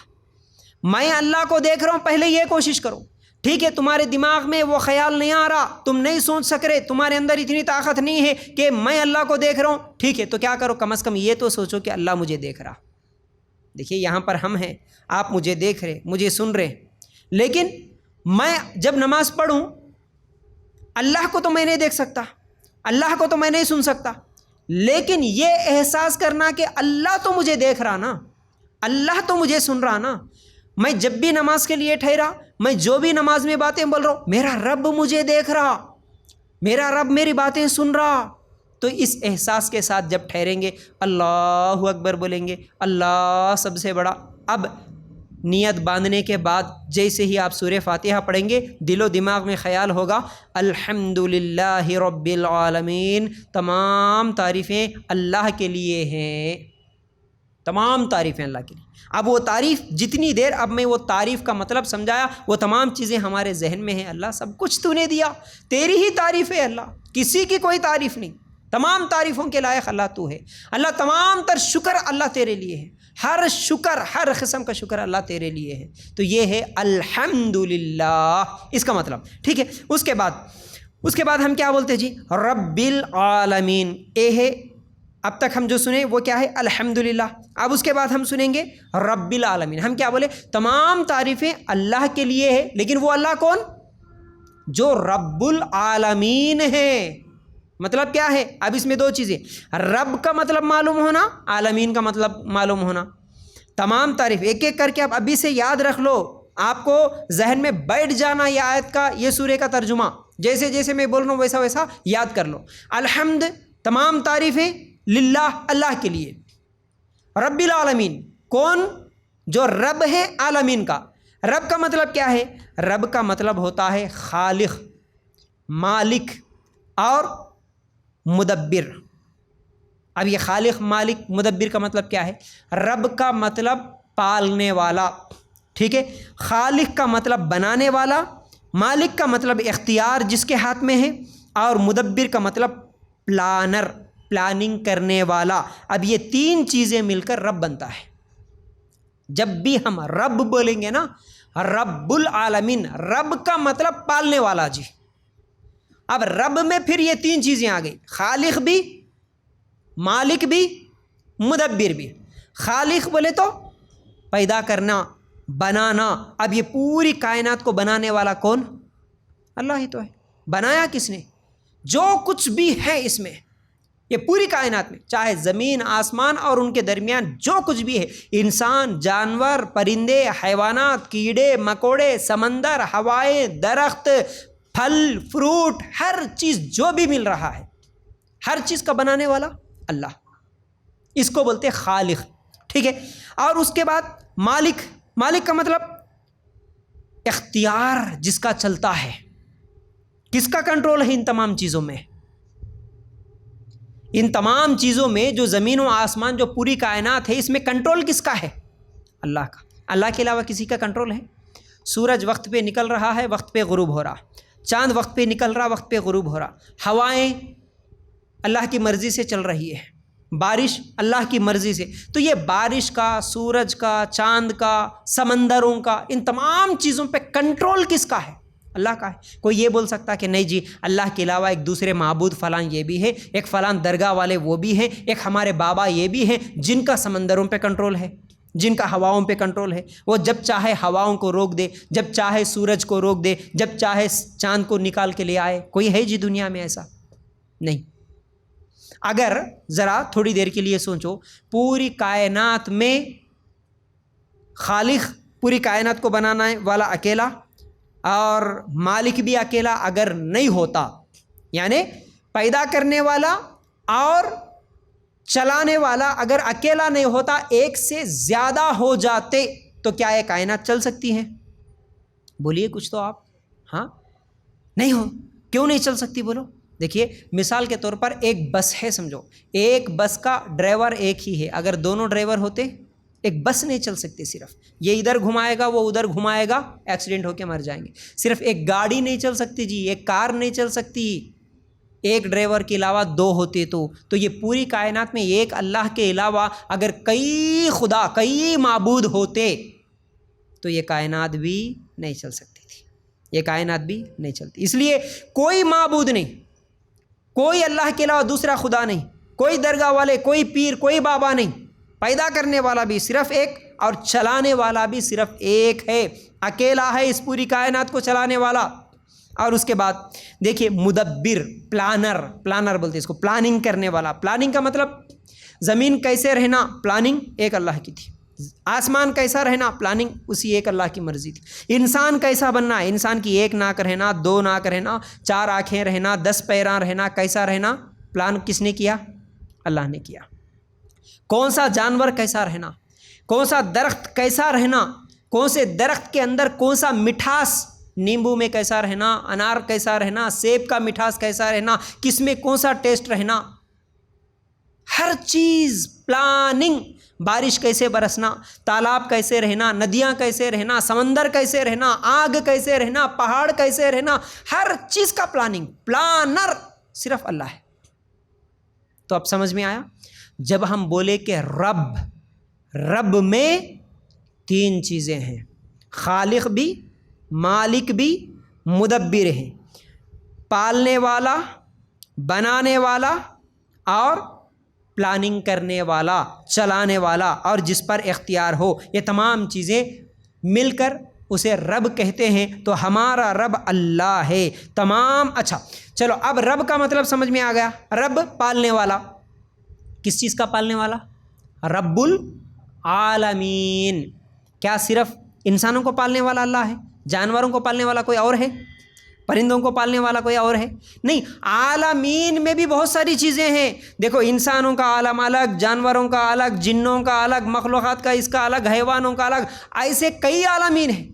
میں اللہ کو دیکھ رہا ہوں، پہلے یہ کوشش کرو۔ ٹھیک ہے، تمہارے دماغ میں وہ خیال نہیں آ رہا، تم نہیں سوچ سک رہے، تمہارے اندر اتنی طاقت نہیں ہے کہ میں اللہ کو دیکھ رہا ہوں، ٹھیک ہے، تو کیا کرو؟ کم از کم یہ تو سوچو کہ اللہ مجھے دیکھ رہا۔ دیکھیے یہاں پر ہم ہیں، آپ مجھے دیکھ رہے، مجھے سن رہے، لیکن میں جب نماز پڑھوں اللہ کو تو میں نہیں دیکھ سکتا، اللہ کو تو میں نہیں سن سکتا، لیکن یہ احساس کرنا کہ اللہ تو مجھے دیکھ رہا نا، اللہ تو مجھے سن رہا نا۔ میں جب بھی نماز کے لیے ٹھہرا، میں جو بھی نماز میں باتیں بول رہا ہوں، میرا رب مجھے دیکھ رہا، میرا رب میری باتیں سن رہا۔ تو اس احساس کے ساتھ جب ٹھہریں گے، اللہ اکبر بولیں گے، اللہ سب سے بڑا۔ اب نیت باندھنے کے بعد جیسے ہی آپ سورہ فاتحہ پڑھیں گے، دل و دماغ میں خیال ہوگا الحمدللہ رب العالمین، تمام تعریفیں اللہ کے لیے ہیں، تمام تعریفیں اللہ کے لیے۔ اب وہ تعریف جتنی دیر اب میں وہ تعریف کا مطلب سمجھایا، وہ تمام چیزیں ہمارے ذہن میں ہیں۔ اللہ سب کچھ تو نے دیا، تیری ہی تعریف ہے اللہ، کسی کی کوئی تعریف نہیں، تمام تعریفوں کے لائق اللہ تو ہے۔ اللہ تمام تر شکر اللہ تیرے لیے ہے، ہر شکر، ہر قسم کا شکر اللہ تیرے لیے ہے۔ تو یہ ہے الحمدللہ، اس کا مطلب، ٹھیک ہے۔ اس کے بعد ہم کیا بولتے جی؟ رب العالمین، اے ہے اب تک ہم جو سنیں وہ کیا ہے؟ الحمدللہ۔ اب اس کے بعد ہم سنیں گے رب العالمین، ہم کیا بولے؟ تمام تعریفیں اللہ کے لیے ہے، لیکن وہ اللہ کون؟ جو رب العالمین ہے۔ مطلب کیا ہے؟ اب اس میں دو چیزیں، رب کا مطلب معلوم ہونا، عالمین کا مطلب معلوم ہونا۔ تمام تعریف ایک ایک کر کے آپ ابھی سے یاد رکھ لو، آپ کو ذہن میں بیٹھ جانا یہ آیت کا، یہ سورہ کا ترجمہ، جیسے جیسے میں بول رہا ہوں ویسا ویسا یاد کر لو۔ الحمد، تمام تعریفیں للہ، اللہ کے لیے۔ رب العالمین، کون؟ جو رب ہے عالمین کا۔ رب کا مطلب کیا ہے؟ رب کا مطلب ہوتا ہے خالق، مالک اور مدبر۔ اب یہ خالق، مالک، مدبر کا مطلب کیا ہے؟ رب کا مطلب پالنے والا، ٹھیک ہے۔ خالق کا مطلب بنانے والا، مالک کا مطلب اختیار جس کے ہاتھ میں ہے، اور مدبر کا مطلب پلانر، پلاننگ کرنے والا۔ اب یہ تین چیزیں مل کر رب بنتا ہے۔ جب بھی ہم رب بولیں گے نا، رب العالمین، رب کا مطلب پالنے والا جی۔ اب رب میں پھر یہ تین چیزیں آ گئی، خالق بھی، مالک بھی، مدبر بھی۔ خالق بولے تو پیدا کرنا، بنانا۔ اب یہ پوری کائنات کو بنانے والا کون؟ اللہ ہی تو ہے۔ بنایا کس نے؟ جو کچھ بھی ہے اس میں، یہ پوری کائنات میں، چاہے زمین، آسمان اور ان کے درمیان جو کچھ بھی ہے، انسان، جانور، پرندے، حیوانات، کیڑے مکوڑے، سمندر، ہوائیں، درخت، پھل فروٹ، ہر چیز جو بھی مل رہا ہے، ہر چیز کا بنانے والا اللہ، اس کو بولتے خالق، ٹھیک ہے۔ اور اس کے بعد مالک، مالک کا مطلب اختیار جس کا چلتا ہے، کس کا کنٹرول ہے ان تمام چیزوں میں؟ ان تمام چیزوں میں جو زمین و آسمان، جو پوری کائنات ہے، اس میں کنٹرول کس کا ہے؟ اللہ کا۔ اللہ کے علاوہ کسی کا کنٹرول ہے؟ سورج وقت پہ نکل رہا ہے، وقت پہ غروب ہو رہا، چاند وقت پہ نکل رہا، وقت پہ غروب ہو رہا، ہوائیں اللہ کی مرضی سے چل رہی ہے، بارش اللہ کی مرضی سے۔ تو یہ بارش کا، سورج کا، چاند کا، سمندروں کا، ان تمام چیزوں پہ کنٹرول کس کا ہے؟ اللہ کا ہے۔ کوئی یہ بول سکتا کہ نہیں جی اللہ کے علاوہ ایک دوسرے معبود فلاں یہ بھی ہے، ایک فلاں درگاہ والے وہ بھی ہیں، ایک ہمارے بابا یہ بھی ہیں جن کا سمندروں پہ کنٹرول ہے، جن کا ہواؤں پہ کنٹرول ہے، وہ جب چاہے ہواؤں کو روک دے، جب چاہے سورج کو روک دے، جب چاہے چاند کو نکال کے لے آئے۔ کوئی ہے جی دنیا میں ایسا؟ نہیں۔ اگر ذرا تھوڑی دیر کے لیے سوچو، پوری کائنات میں خالق، پوری کائنات کو بنانے والا اکیلا، اور مالک بھی اکیلا اگر نہیں ہوتا، یعنی پیدا کرنے والا اور چلانے والا اگر اکیلا نہیں ہوتا، ایک سے زیادہ ہو جاتے تو کیا یہ کائنات چل سکتی ہے؟ بولیے کچھ تو آپ. ہاں نہیں ہو، کیوں نہیں چل سکتی بولو؟ دیکھیے مثال کے طور پر ایک بس ہے، سمجھو ایک بس کا ڈرائیور ایک ہی ہے، اگر دونوں ڈرائیور ہوتے ایک بس نہیں چل سکتی. صرف یہ ادھر گھمائے گا وہ ادھر گھمائے گا، ایکسیڈنٹ ہو کے مر جائیں گے. صرف ایک گاڑی نہیں چل سکتی جی، ایک کار نہیں چل سکتی، ایک ڈرائیور کے علاوہ دو ہوتے تو یہ پوری کائنات میں ایک اللہ کے علاوہ اگر کئی خدا کئی معبود ہوتے تو یہ کائنات بھی نہیں چل سکتی تھی، یہ کائنات بھی نہیں چلتی. اس لیے کوئی معبود نہیں، کوئی اللہ کے علاوہ دوسرا خدا نہیں، کوئی درگاہ والے، کوئی پیر، کوئی بابا نہیں. پیدا کرنے والا بھی صرف ایک اور چلانے والا بھی صرف ایک ہے، اکیلا ہے اس پوری کائنات کو چلانے والا. اور اس کے بعد دیکھیے مدبر، پلانر بولتے ہیں اس کو، پلاننگ کرنے والا. پلاننگ کا مطلب زمین کیسے رہنا، پلاننگ ایک اللہ کی تھی. آسمان کیسا رہنا، پلاننگ اسی ایک اللہ کی مرضی تھی. انسان کیسا بننا، انسان کی ایک ناک رہنا، دو ناک رہنا، 4 آنکھیں رہنا، 10 پیراں رہنا، کیسا رہنا، پلان کس نے کیا؟ اللہ نے کیا. کون سا جانور کیسا رہنا، کون سا درخت کیسا رہنا، کون سے درخت کے اندر کون سا مٹھاس، نیمبو میں کیسا رہنا، انار کیسا رہنا، سیب کا مٹھاس کیسا رہنا، کس میں کون سا ٹیسٹ رہنا، ہر چیز پلاننگ. بارش کیسے برسنا، تالاب کیسے رہنا، ندیاں کیسے رہنا، سمندر کیسے رہنا، آگ کیسے رہنا، پہاڑ کیسے رہنا، ہر چیز کا پلاننگ، پلانر صرف اللہ ہے. تو اب سمجھ میں آیا؟ جب ہم بولے کہ رب میں 3 چیزیں ہیں، خالق بھی، مالک بھی، مدبر ہے. پالنے والا، بنانے والا اور پلاننگ کرنے والا، چلانے والا اور جس پر اختیار ہو، یہ تمام چیزیں مل کر اسے رب کہتے ہیں. تو ہمارا رب اللہ ہے تمام. اچھا چلو اب رب کا مطلب سمجھ میں آ گیا. رب پالنے والا، کس چیز کا پالنے والا؟ رب العالمین. کیا صرف انسانوں کو پالنے والا اللہ ہے؟ جانوروں کو پالنے والا کوئی اور ہے؟ پرندوں کو پالنے والا کوئی اور ہے؟ نہیں. عالمین میں بھی بہت ساری چیزیں ہیں. دیکھو انسانوں کا عالم الگ، جانوروں کا الگ، جنوں کا الگ، مخلوقات کا اس کا الگ، حیوانوں کا الگ، ایسے کئی عالمین ہیں،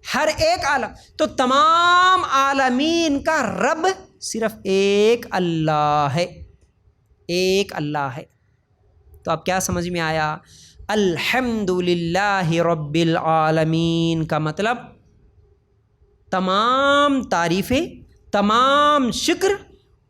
ہر ایک عالم. تو تمام عالمین کا رب صرف ایک اللہ ہے، ایک اللہ ہے. تو اب کیا سمجھ میں آیا؟ الحمدللہ رب العالمین کا مطلب تمام تعریفیں، تمام شکر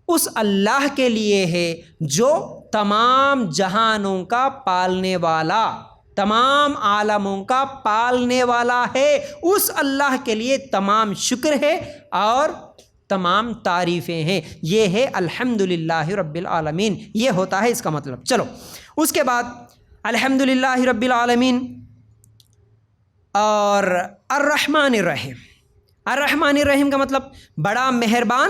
اس اللہ کے لیے ہے جو تمام جہانوں کا پالنے والا، تمام عالموں کا پالنے والا ہے. اس اللہ کے لیے تمام شکر ہے اور تمام تعریفیں ہیں. یہ ہے الحمدللہ رب العالمین، یہ ہوتا ہے اس کا مطلب. چلو اس کے بعد الحمدللہ رب العالمین اور الرحمن الرحیم. الرحمن الرحیم کا مطلب بڑا مہربان،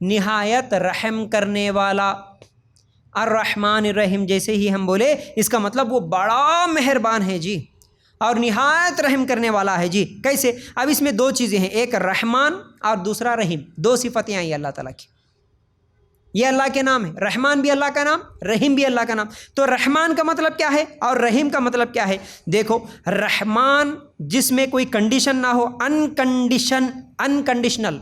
نہایت رحم کرنے والا. الرحمن الرحیم جیسے ہی ہم بولے اس کا مطلب وہ بڑا مہربان ہے جی اور نہایت رحم کرنے والا ہے جی. کیسے؟ اب اس میں 2 چیزیں ہیں، ایک رحمان اور دوسرا رحیم. 2 صفتیں آئی اللہ تعالیٰ کی. یہ اللہ کے نام ہے، رحمان بھی اللہ کا نام، رحیم بھی اللہ کا نام. تو رحمان کا مطلب کیا ہے اور رحیم کا مطلب کیا ہے؟ دیکھو رحمان جس میں کوئی کنڈیشن نہ ہو، انکنڈیشنل،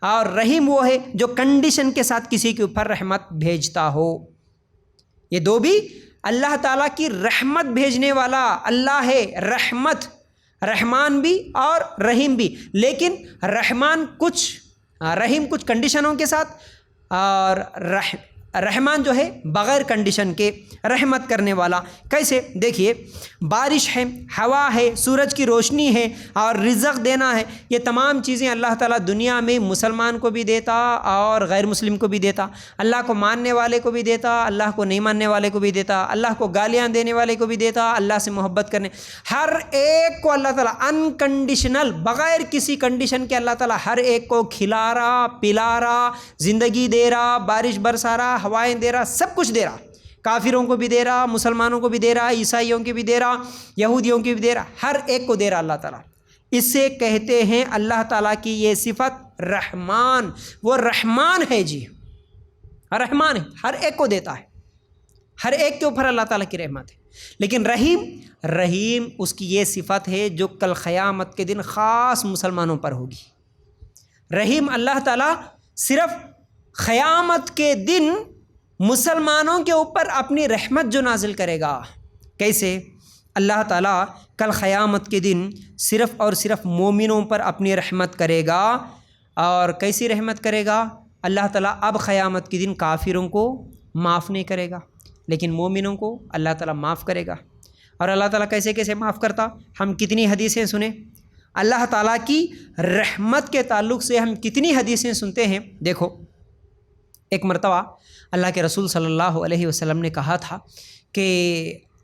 اور رحیم وہ ہے جو کنڈیشن کے ساتھ کسی کے اوپر رحمت بھیجتا ہو. یہ 2 بھی اللہ تعالیٰ کی رحمت بھیجنے والا اللہ ہے. رحمت، رحمان بھی اور رحیم بھی. لیکن رحیم کچھ کنڈیشنوں کے ساتھ اور رحمان جو ہے بغیر کنڈیشن کے رحمت کرنے والا. کیسے؟ دیکھیے بارش ہے، ہوا ہے، سورج کی روشنی ہے اور رزق دینا ہے. یہ تمام چیزیں اللہ تعالیٰ دنیا میں مسلمان کو بھی دیتا اور غیر مسلم کو بھی دیتا، اللہ کو ماننے والے کو بھی دیتا، اللہ کو نہیں ماننے والے کو بھی دیتا، اللہ کو گالیاں دینے والے کو بھی دیتا، اللہ سے محبت کرنے، ہر ایک کو اللہ تعالیٰ انکنڈیشنل، بغیر کسی کنڈیشن کے اللہ تعالیٰ ہر ایک کو کھلا رہا، پلا رہا، زندگی دے رہا، بارش برسا رہا، ہوائیں دے رہا، سب کچھ دے رہا. کافروں کو بھی دے رہا، مسلمانوں کو بھی دے رہا، عیسائیوں کی بھی دے رہا، یہودیوں کی بھی دے رہا، ہر ایک کو دے رہا اللہ تعالیٰ. اسے کہتے ہیں اللہ تعالیٰ کی یہ صفت رحمان، وہ رحمان ہے جی، رحمان ہے، ہر ایک کو دیتا ہے، ہر ایک کے اوپر اللہ تعالیٰ کی رحمت ہے۔ لیکن رحیم اس کی یہ صفت ہے جو کل قیامت کے دن خاص مسلمانوں پر ہوگی۔ رحیم اللہ تعالیٰ صرف قیامت کے دن مسلمانوں کے اوپر اپنی رحمت جو نازل کرے گا۔ کیسے؟ اللہ تعالیٰ کل قیامت کے دن صرف اور صرف مومنوں پر اپنی رحمت کرے گا۔ اور کیسی رحمت کرے گا؟ اللہ تعالیٰ اب قیامت کے دن کافروں کو معاف نہیں کرے گا، لیکن مومنوں کو اللہ تعالیٰ معاف کرے گا۔ اور اللہ تعالیٰ کیسے کیسے معاف کرتا؟ ہم کتنی حدیثیں سنیں اللہ تعالیٰ کی رحمت کے تعلق سے، ہم کتنی حدیثیں سنتے ہیں۔ دیکھو، ایک مرتبہ اللہ کے رسول صلی اللہ علیہ وسلم نے کہا تھا کہ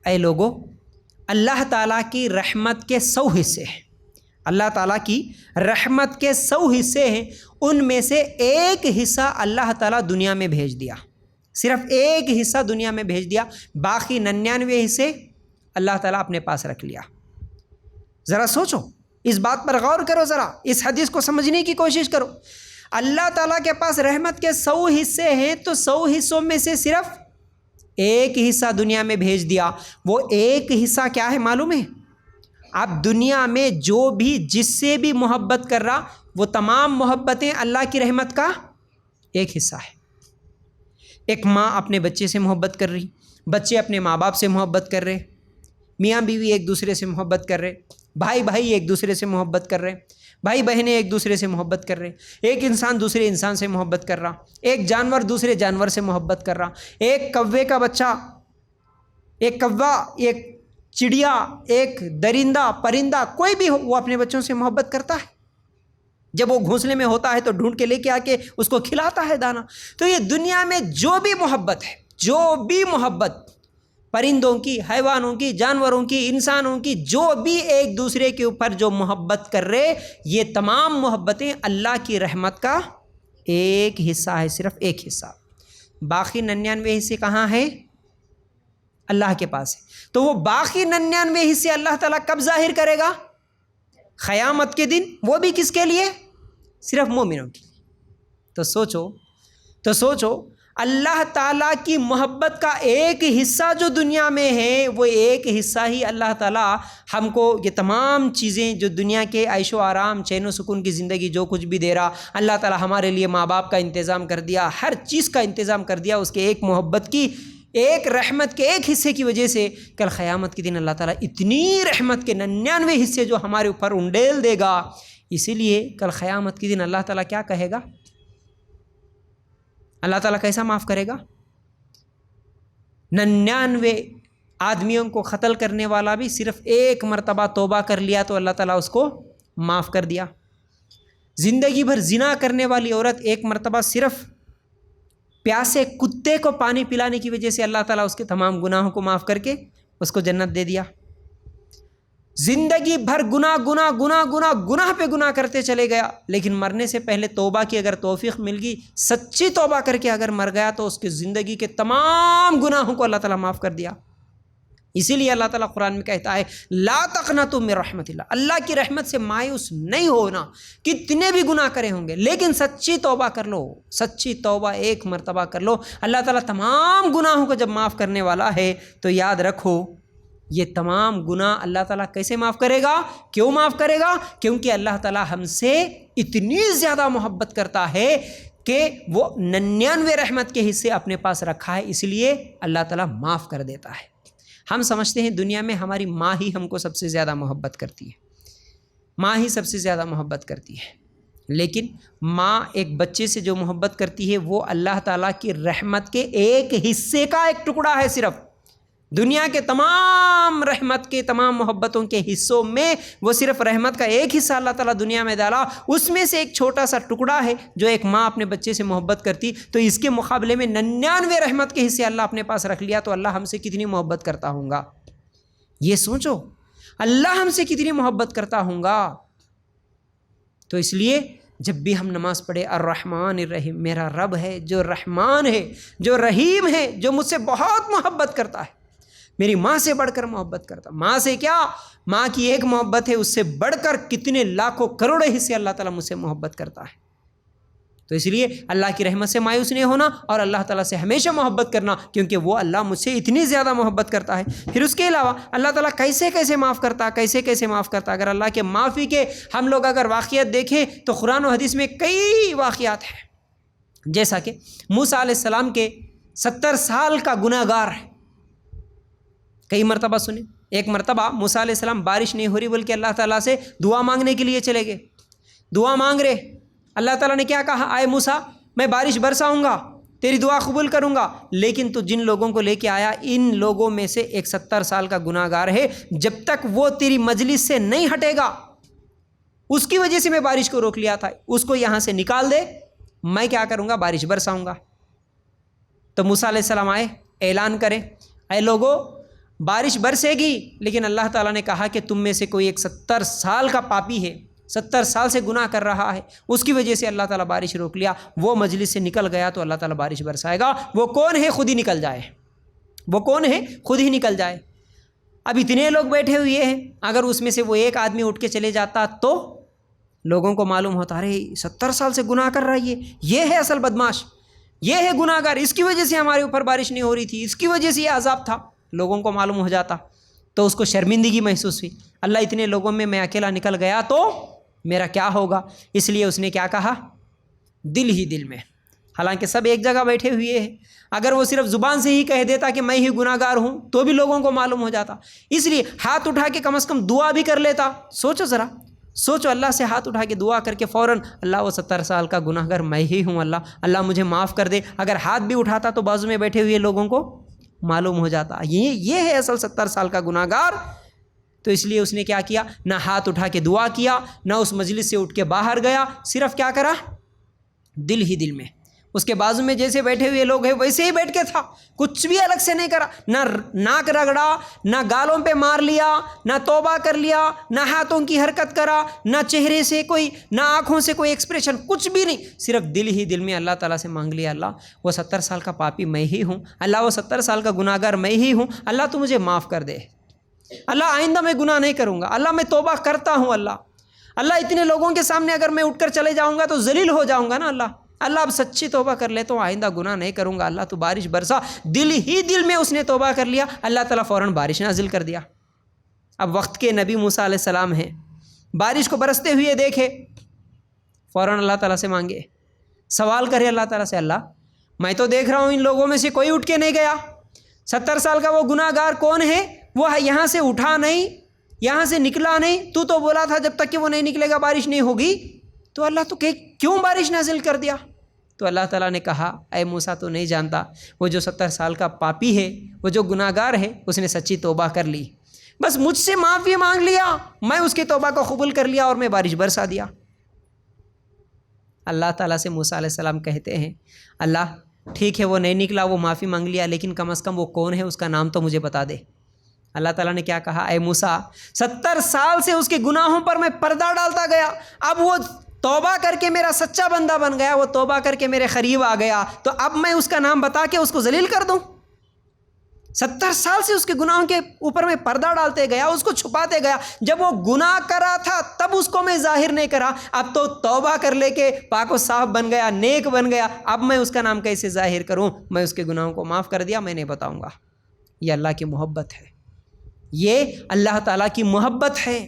اے لوگو، اللہ تعالیٰ کی رحمت کے 100 حصے ہیں، اللہ تعالیٰ کی رحمت کے 100 حصے ہیں، ان میں سے ایک حصہ اللہ تعالیٰ دنیا میں بھیج دیا، صرف ایک حصہ دنیا میں بھیج دیا، باقی 99 حصے اللہ تعالیٰ اپنے پاس رکھ لیا۔ ذرا سوچو، اس بات پر غور کرو، ذرا اس حدیث کو سمجھنے کی کوشش کرو۔ اللہ تعالیٰ کے پاس رحمت کے 100 حصے ہیں، تو 100 حصوں میں سے صرف ایک حصہ دنیا میں بھیج دیا۔ وہ ایک حصہ کیا ہے معلوم ہے؟ اب دنیا میں جو بھی جس سے بھی محبت کر رہا، وہ تمام محبتیں اللہ کی رحمت کا ایک حصہ ہے۔ ایک ماں اپنے بچے سے محبت کر رہی، بچے اپنے ماں باپ سے محبت کر رہے، میاں بیوی ایک دوسرے سے محبت کر رہے، بھائی بھائی ایک دوسرے سے محبت کر رہے، بھائی بہنیں ایک دوسرے سے محبت کر رہے، ایک انسان دوسرے انسان سے محبت کر رہا، ایک جانور دوسرے جانور سے محبت کر رہا، ایک کوے کا بچہ، ایک کوا، ایک چڑیا، ایک درندہ پرندہ، کوئی بھی ہو، وہ اپنے بچوں سے محبت کرتا ہے۔ جب وہ گھونسلے میں ہوتا ہے تو ڈھونڈ کے لے کے آ کے اس کو کھلاتا ہے دانا۔ تو یہ دنیا میں جو بھی محبت ہے، جو بھی محبت، پرندوں کی، حیوانوں کی، جانوروں کی، انسانوں کی، جو بھی ایک دوسرے کے اوپر جو محبت کر رہے، یہ تمام محبتیں اللہ کی رحمت کا ایک حصہ ہے، صرف ایک حصہ۔ باقی 99 حصے کہاں ہیں؟ اللہ کے پاس ہے۔ تو وہ باقی 99 حصے اللہ تعالیٰ کب ظاہر کرے گا؟ قیامت کے دن۔ وہ بھی کس کے لیے؟ صرف مومنوں کے لیے۔ تو سوچو اللہ تعالیٰ کی محبت کا ایک حصہ جو دنیا میں ہے، وہ ایک حصہ ہی اللہ تعالیٰ ہم کو یہ تمام چیزیں جو دنیا کے عیش و آرام، چین و سکون کی زندگی جو کچھ بھی دے رہا، اللہ تعالیٰ ہمارے لیے ماں باپ کا انتظام کر دیا، ہر چیز کا انتظام کر دیا، اس کے ایک محبت کی، ایک رحمت کے ایک حصے کی وجہ سے کل قیامت کے دن اللہ تعالیٰ اتنی رحمت کے 99 حصے جو ہمارے اوپر انڈیل دے گا۔ اسی لیے کل قیامت کے دن اللہ تعالیٰ کیا کہے گا؟ اللہ تعالیٰ کیسا معاف کرے گا؟ 99 آدمیوں کو قتل کرنے والا بھی صرف ایک مرتبہ توبہ کر لیا تو اللہ تعالیٰ اس کو معاف کر دیا۔ زندگی بھر زنا کرنے والی عورت ایک مرتبہ صرف پیاسے کتے کو پانی پلانے کی وجہ سے اللہ تعالیٰ اس کے تمام گناہوں کو معاف کر کے اس کو جنت دے دیا۔ زندگی بھر گناہ پہ گناہ کرتے چلے گیا، لیکن مرنے سے پہلے توبہ کی اگر توفیق مل گئی، سچی توبہ کر کے اگر مر گیا، تو اس کی زندگی کے تمام گناہوں کو اللہ تعالیٰ معاف کر دیا۔ اسی لیے اللہ تعالیٰ قرآن میں کہتا ہے لا تقنطوا من رحمت اللہ، اللہ کی رحمت سے مایوس نہیں ہونا، کتنے بھی گناہ کرے ہوں گے لیکن سچی توبہ کر لو، سچی توبہ ایک مرتبہ کر لو، اللہ تعالیٰ تمام گناہوں کو جب معاف کرنے والا ہے تو یاد رکھو یہ تمام گناہ اللہ تعالیٰ کیسے معاف کرے گا؟ کیوں معاف کرے گا؟ کیونکہ اللہ تعالیٰ ہم سے اتنی زیادہ محبت کرتا ہے کہ وہ 99 رحمت کے حصے اپنے پاس رکھا ہے، اس لیے اللہ تعالیٰ معاف کر دیتا ہے۔ ہم سمجھتے ہیں دنیا میں ہماری ماں ہی ہم کو سب سے زیادہ محبت کرتی ہے، ماں ہی سب سے زیادہ محبت کرتی ہے، لیکن ماں ایک بچے سے جو محبت کرتی ہے وہ اللہ تعالیٰ کی رحمت کے ایک حصے کا ایک ٹکڑا ہے۔ صرف دنیا کے تمام رحمت کے تمام محبتوں کے حصوں میں وہ صرف رحمت کا ایک حصہ اللہ تعالیٰ دنیا میں ڈالا، اس میں سے ایک چھوٹا سا ٹکڑا ہے جو ایک ماں اپنے بچے سے محبت کرتی، تو اس کے مقابلے میں 99 رحمت کے حصے اللہ اپنے پاس رکھ لیا، تو اللہ ہم سے کتنی محبت کرتا ہوں گا؟ یہ سوچو، اللہ ہم سے کتنی محبت کرتا ہوں گا۔ تو اس لیے جب بھی ہم نماز پڑھے الرحمن الرحیم، میرا رب ہے جو رحمان ہے، جو رحیم ہے، جو مجھ سے بہت محبت کرتا ہے، میری ماں سے بڑھ کر محبت کرتا. ماں سے کیا، ماں کی ایک محبت ہے، اس سے بڑھ کر کتنے لاکھوں کروڑوں حصے اللہ تعالیٰ مجھ سے محبت کرتا ہے. تو اس لیے اللہ کی رحمت سے مایوس نہیں ہونا اور اللہ تعالیٰ سے ہمیشہ محبت کرنا، کیونکہ وہ اللہ مجھ سے اتنی زیادہ محبت کرتا ہے. پھر اس کے علاوہ اللہ تعالیٰ کیسے کیسے معاف کرتا ہے، کیسے کیسے معاف کرتا ہے. اگر اللہ کے معافی کے ہم لوگ اگر واقعات دیکھیں تو قرآن و حدیث میں کئی واقعات ہیں. جیسا کہ موسیٰ علیہ السلام کے 70 سال کا گناہ گار ہے. کئی مرتبہ سنیں. ایک مرتبہ موسیٰ علیہ السلام بارش نہیں ہو رہی بلکہ اللہ تعالیٰ سے دعا مانگنے کے لیے چلے گئے. دعا مانگ رہے، اللہ تعالیٰ نے کیا کہا، آئے موسیٰ میں بارش برساؤں گا، تیری دعا قبول کروں گا، لیکن تو جن لوگوں کو لے کے آیا ان لوگوں میں سے ایک 70 سال کا گناہ گار ہے، جب تک وہ تیری مجلس سے نہیں ہٹے گا، اس کی وجہ سے میں بارش کو روک لیا تھا، اس کو یہاں سے نکال دے، میں کیا کروں گا، بارش برساؤں گا. تو موسیٰ علیہ السلام آئے، اعلان کرے، اے لوگو بارش برسے گی، لیکن اللہ تعالیٰ نے کہا کہ تم میں سے کوئی ایک 70 سال کا پاپی ہے، 70 سال سے گناہ کر رہا ہے، اس کی وجہ سے اللہ تعالیٰ بارش روک لیا، وہ مجلس سے نکل گیا تو اللہ تعالیٰ بارش برسائے گا. وہ کون ہے، خود ہی نکل جائے. وہ کون ہے، خود ہی نکل جائے. اب اتنے لوگ بیٹھے ہوئے ہیں، اگر اس میں سے وہ ایک آدمی اٹھ کے چلے جاتا تو لوگوں کو معلوم ہوتا، ارے 70 سال سے گناہ کر رہا ہے، یہ ہے اصل بدماش، یہ ہے گناہ گار، اس کی وجہ سے ہمارے اوپر بارش نہیں ہو رہی تھی، اس کی وجہ سے یہ عذاب تھا. لوگوں کو معلوم ہو جاتا تو اس کو شرمندگی محسوس ہوئی، اللہ اتنے لوگوں میں اکیلا نکل گیا تو میرا کیا ہوگا. اس لیے اس نے کیا کہا، دل ہی دل میں. حالانکہ سب ایک جگہ بیٹھے ہوئے ہیں، اگر وہ صرف زبان سے ہی کہہ دیتا کہ میں ہی گناہ گار ہوں تو بھی لوگوں کو معلوم ہو جاتا. اس لیے ہاتھ اٹھا کے کم از کم دعا بھی کر لیتا. سوچو ذرا، سوچو، اللہ سے ہاتھ اٹھا کے دعا کر کے فوراً اللہ وہ 70 سال کا گناہ گار میں ہی ہوں، اللہ مجھے معاف کر دے. اگر ہاتھ بھی اٹھاتا تو بازو میں بیٹھے ہوئے لوگوں کو معلوم ہو جاتا یہ ہے اصل 70 سال کا گناہ گار. تو اس لیے اس نے کیا کیا، نہ ہاتھ اٹھا کے دعا کیا، نہ اس مجلس سے اٹھ کے باہر گیا، صرف کیا کرا، دل ہی دل میں. اس کے بازو میں جیسے بیٹھے ہوئے لوگ ہیں ویسے ہی بیٹھ کے تھا، کچھ بھی الگ سے نہیں کرا، نہ ناک رگڑا، نہ گالوں پہ مار لیا، نہ توبہ کر لیا، نہ ہاتھوں کی حرکت کرا، نہ چہرے سے کوئی، نہ آنکھوں سے کوئی ایکسپریشن، کچھ بھی نہیں، صرف دل ہی دل میں اللہ تعالیٰ سے مانگ لیا، اللہ وہ 70 سال کا پاپی میں ہی ہوں، اللہ وہ 70 سال کا گناہ گار میں ہی ہوں، اللہ تو مجھے معاف کر دے، اللہ آئندہ میں گناہ نہیں کروں گا، اللہ میں توبہ کرتا ہوں، اللہ اتنے لوگوں کے سامنے اگر میں اٹھ کر چلے جاؤں گا تو ذلیل ہو جاؤں گا نا، اللہ اب سچی توبہ کر لیتا ہوں، آئندہ گناہ نہیں کروں گا، اللہ تو بارش برسا. دل ہی دل میں اس نے توبہ کر لیا، اللہ تعالیٰ فوراً بارش نازل کر دیا. اب وقت کے نبی موسیٰ علیہ السلام ہیں، بارش کو برستے ہوئے دیکھے، فوراً اللہ تعالیٰ سے مانگے، سوال کرے اللہ تعالیٰ سے، اللہ میں تو دیکھ رہا ہوں ان لوگوں میں سے کوئی اٹھ کے نہیں گیا، 70 سال کا وہ گناہ گار کون ہے، وہ یہاں سے اٹھا نہیں، یہاں سے نکلا نہیں، تو بولا تھا جب تک کہ وہ نہیں نکلے گا بارش نہیں ہوگی، تو اللہ تو کہ کیوں بارش نازل کر دیا. تو اللہ تعالیٰ نے کہا، اے موسیٰ تو نہیں جانتا، وہ جو 70 سال کا پاپی ہے، وہ جو گناہ گار ہے، اس نے سچی توبہ کر لی، بس مجھ سے معافی مانگ لیا، میں اس کی توبہ کو قبول کر لیا اور میں بارش برسا دیا. اللہ تعالیٰ سے موسیٰ علیہ السلام کہتے ہیں، اللہ ٹھیک ہے وہ نہیں نکلا، وہ معافی مانگ لیا، لیکن کم از کم وہ کون ہے، اس کا نام تو مجھے بتا دے. اللہ تعالیٰ نے کیا کہا، اے موسیٰ 70 سال سے اس کے گناہوں پر میں پردہ ڈالتا گیا، اب وہ توبہ کر کے میرا سچا بندہ بن گیا، وہ توبہ کر کے میرے قریب آ گیا، تو اب میں اس کا نام بتا کے اس کو ذلیل کر دوں. 70 سال سے اس کے گناہوں کے اوپر میں پردہ ڈالتے گیا، اس کو چھپاتے گیا، جب وہ گناہ کرا تھا تب اس کو میں ظاہر نہیں کرا، اب تو توبہ کر لے کے پاک و صاف بن گیا، نیک بن گیا، اب میں اس کا نام کیسے ظاہر کروں، میں اس کے گناہوں کو معاف کر دیا، میں نہیں بتاؤں گا. یہ اللہ کی محبت ہے، یہ اللہ تعالیٰ کی محبت ہے.